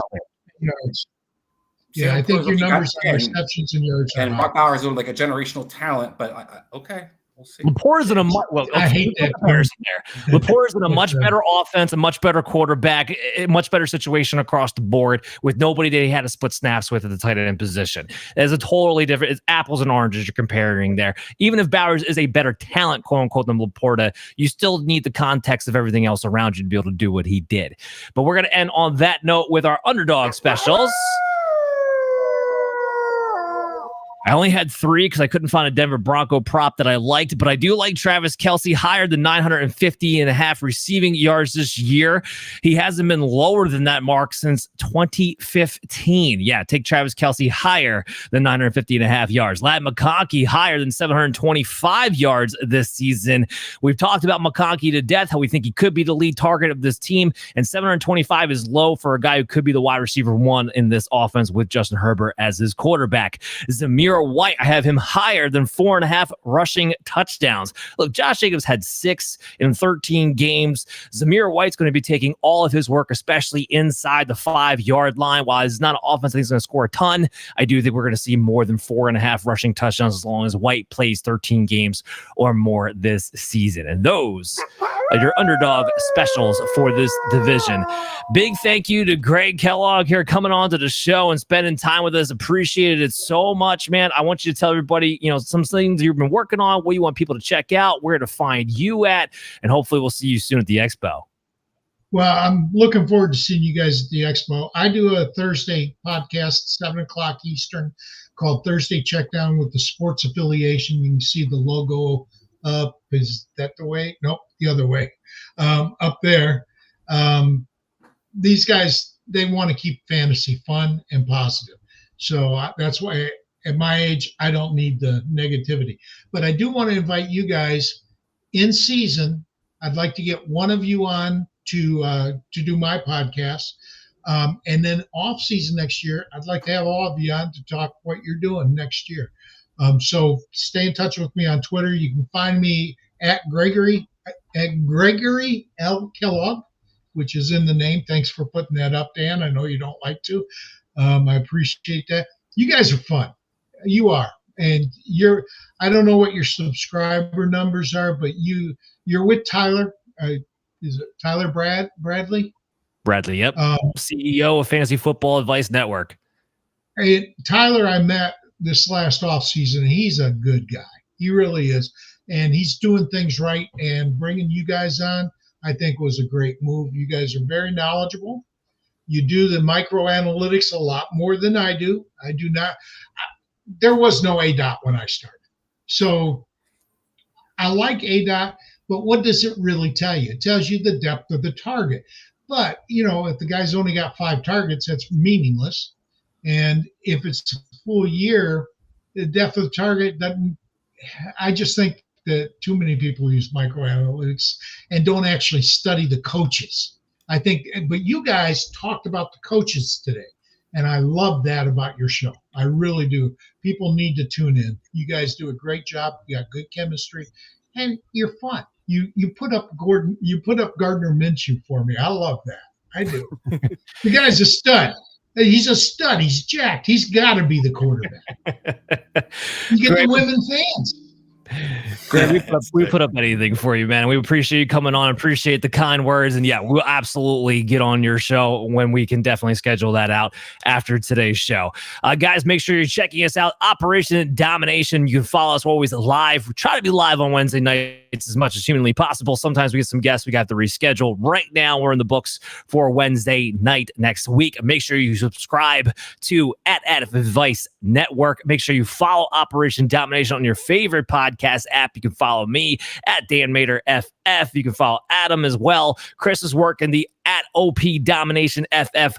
outlandish. Yeah, I think your numbers on receptions and yards. And Brock Bowers is like a generational talent, but okay. We'll see. Laporta's in I hate that comparison there. Laporta's in a much better offense, a much better quarterback, a much better situation across the board with nobody that he had to split snaps with at the tight end position. It's a totally different. It's apples and oranges you're comparing there. Even if Bowers is a better talent, quote unquote, than Laporta, you still need the context of everything else around you to be able to do what he did. But we're going to end on that note with our underdog specials. I only had 3 because I couldn't find a Denver Bronco prop that I liked, but I do like Travis Kelce higher than 950.5 receiving yards this year. He hasn't been lower than that mark since 2015. Yeah, take Travis Kelce higher than 950.5 yards. Ladd McConkey higher than 725 yards this season. We've talked about McConkey to death, how we think he could be the lead target of this team, and 725 is low for a guy who could be the wide receiver 1 in this offense with Justin Herbert as his quarterback. Zamir White, I have him higher than 4.5 rushing touchdowns. Look, Josh Jacobs had 6 in 13 games. Zamir White's going to be taking all of his work, especially inside the 5-yard line. While it's not an offense that he's going to score a ton, I do think we're going to see more than 4.5 rushing touchdowns as long as White plays 13 games or more this season. And those are your underdog specials for this division. Big thank you to Greg Kellogg here coming on to the show and spending time with us. Appreciated it so much, man. I want you to tell everybody, some things you've been working on, what you want people to check out, where to find you at, and hopefully we'll see you soon at the Expo. Well, I'm looking forward to seeing you guys at the Expo. I do a Thursday podcast, 7 o'clock Eastern, called Thursday Checkdown with the sports affiliation. You can see the logo up. Is that the way? Nope, the other way. Up there. These guys they want to keep fantasy fun and positive. So that's why at my age, I don't need the negativity. But I do want to invite you guys in season. I'd like to get one of you on to do my podcast. And then off season next year, I'd like to have all of you on to talk what you're doing next year. So stay in touch with me on Twitter. You can find me at Gregory L. Kellogg, which is in the name. Thanks for putting that up, Dan. I know you don't like to. I appreciate that. You guys are fun. You are. And I don't know what your subscriber numbers are, but you're with Tyler. Is it Tyler Bradley? Bradley, yep. CEO of Fantasy Football Advice Network. Hey, Tyler, I met this last offseason, and he's a good guy. He really is. And he's doing things right, and bringing you guys on, I think, was a great move. You guys are very knowledgeable. You do the micro analytics a lot more than I do. I do not. There was no ADOT when I started. So I like ADOT, but what does it really tell you? It tells you the depth of the target. But, if the guy's only got 5 targets, that's meaningless. And if it's a full year, the depth of the target doesn't. I just think that too many people use microanalytics and don't actually study the coaches. I think, but you guys talked about the coaches today, and I love that about your show. I really do. People need to tune in. You guys do a great job. You got good chemistry, and you're fun. You put up Gardner Minshew for me. I love that. I do. The guy's a stud. He's a stud. He's jacked. He's got to be the quarterback. You get the women fans. Greg, we put up anything for you, man. We appreciate you coming on. Appreciate the kind words. And yeah, we'll absolutely get on your show when we can definitely schedule that out after today's show. Guys, make sure you're checking us out. Operation Domination. You can follow us always live. We try to be live on Wednesday nights as much as humanly possible. Sometimes we get some guests. We got to reschedule. Right now, we're in the books for Wednesday night next week. Make sure you subscribe to at Advice Network. Make sure you follow Operation Domination on your favorite podcast app. You can follow me at Dan Mater FF. You can follow Adam as well. Chris is working the at OP Domination FF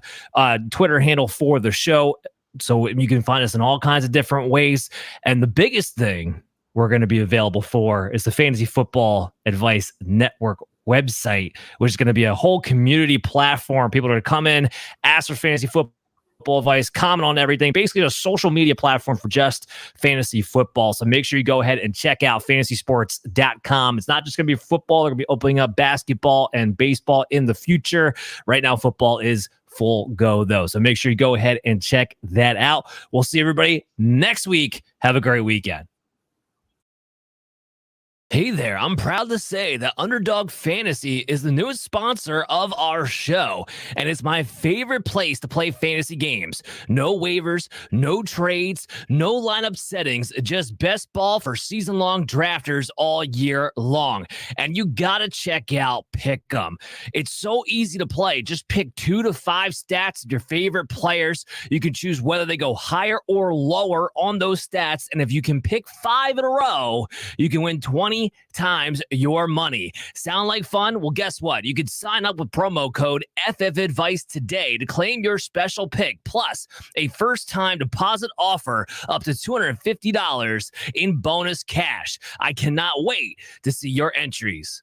Twitter handle for the show. So you can find us in all kinds of different ways. And the biggest thing we're going to be available for is the Fantasy Football Advice Network website, which is going to be a whole community platform. People are going to come in, ask for fantasy football advice, comment on everything, basically a social media platform for just fantasy football. So make sure you go ahead and check out fantasysports.com. It's not just going to be football. They're going to be opening up basketball and baseball in the future. Right now, football is full go, though. So make sure you go ahead and check that out. We'll see everybody next week. Have a great weekend. Hey there, I'm proud to say that Underdog Fantasy is the newest sponsor of our show, and it's my favorite place to play fantasy games. No waivers, no trades, no lineup settings, just best ball for season-long drafters all year long. And you gotta check out Pick'em. It's so easy to play. Just pick 2 to 5 stats of your favorite players. You can choose whether they go higher or lower on those stats, and if you can pick 5 in a row, you can win 20 times your money. Sound like fun? Well, guess what? You can sign up with promo code FFAdvice today to claim your special pick, plus a first-time deposit offer up to $250 in bonus cash. I cannot wait to see your entries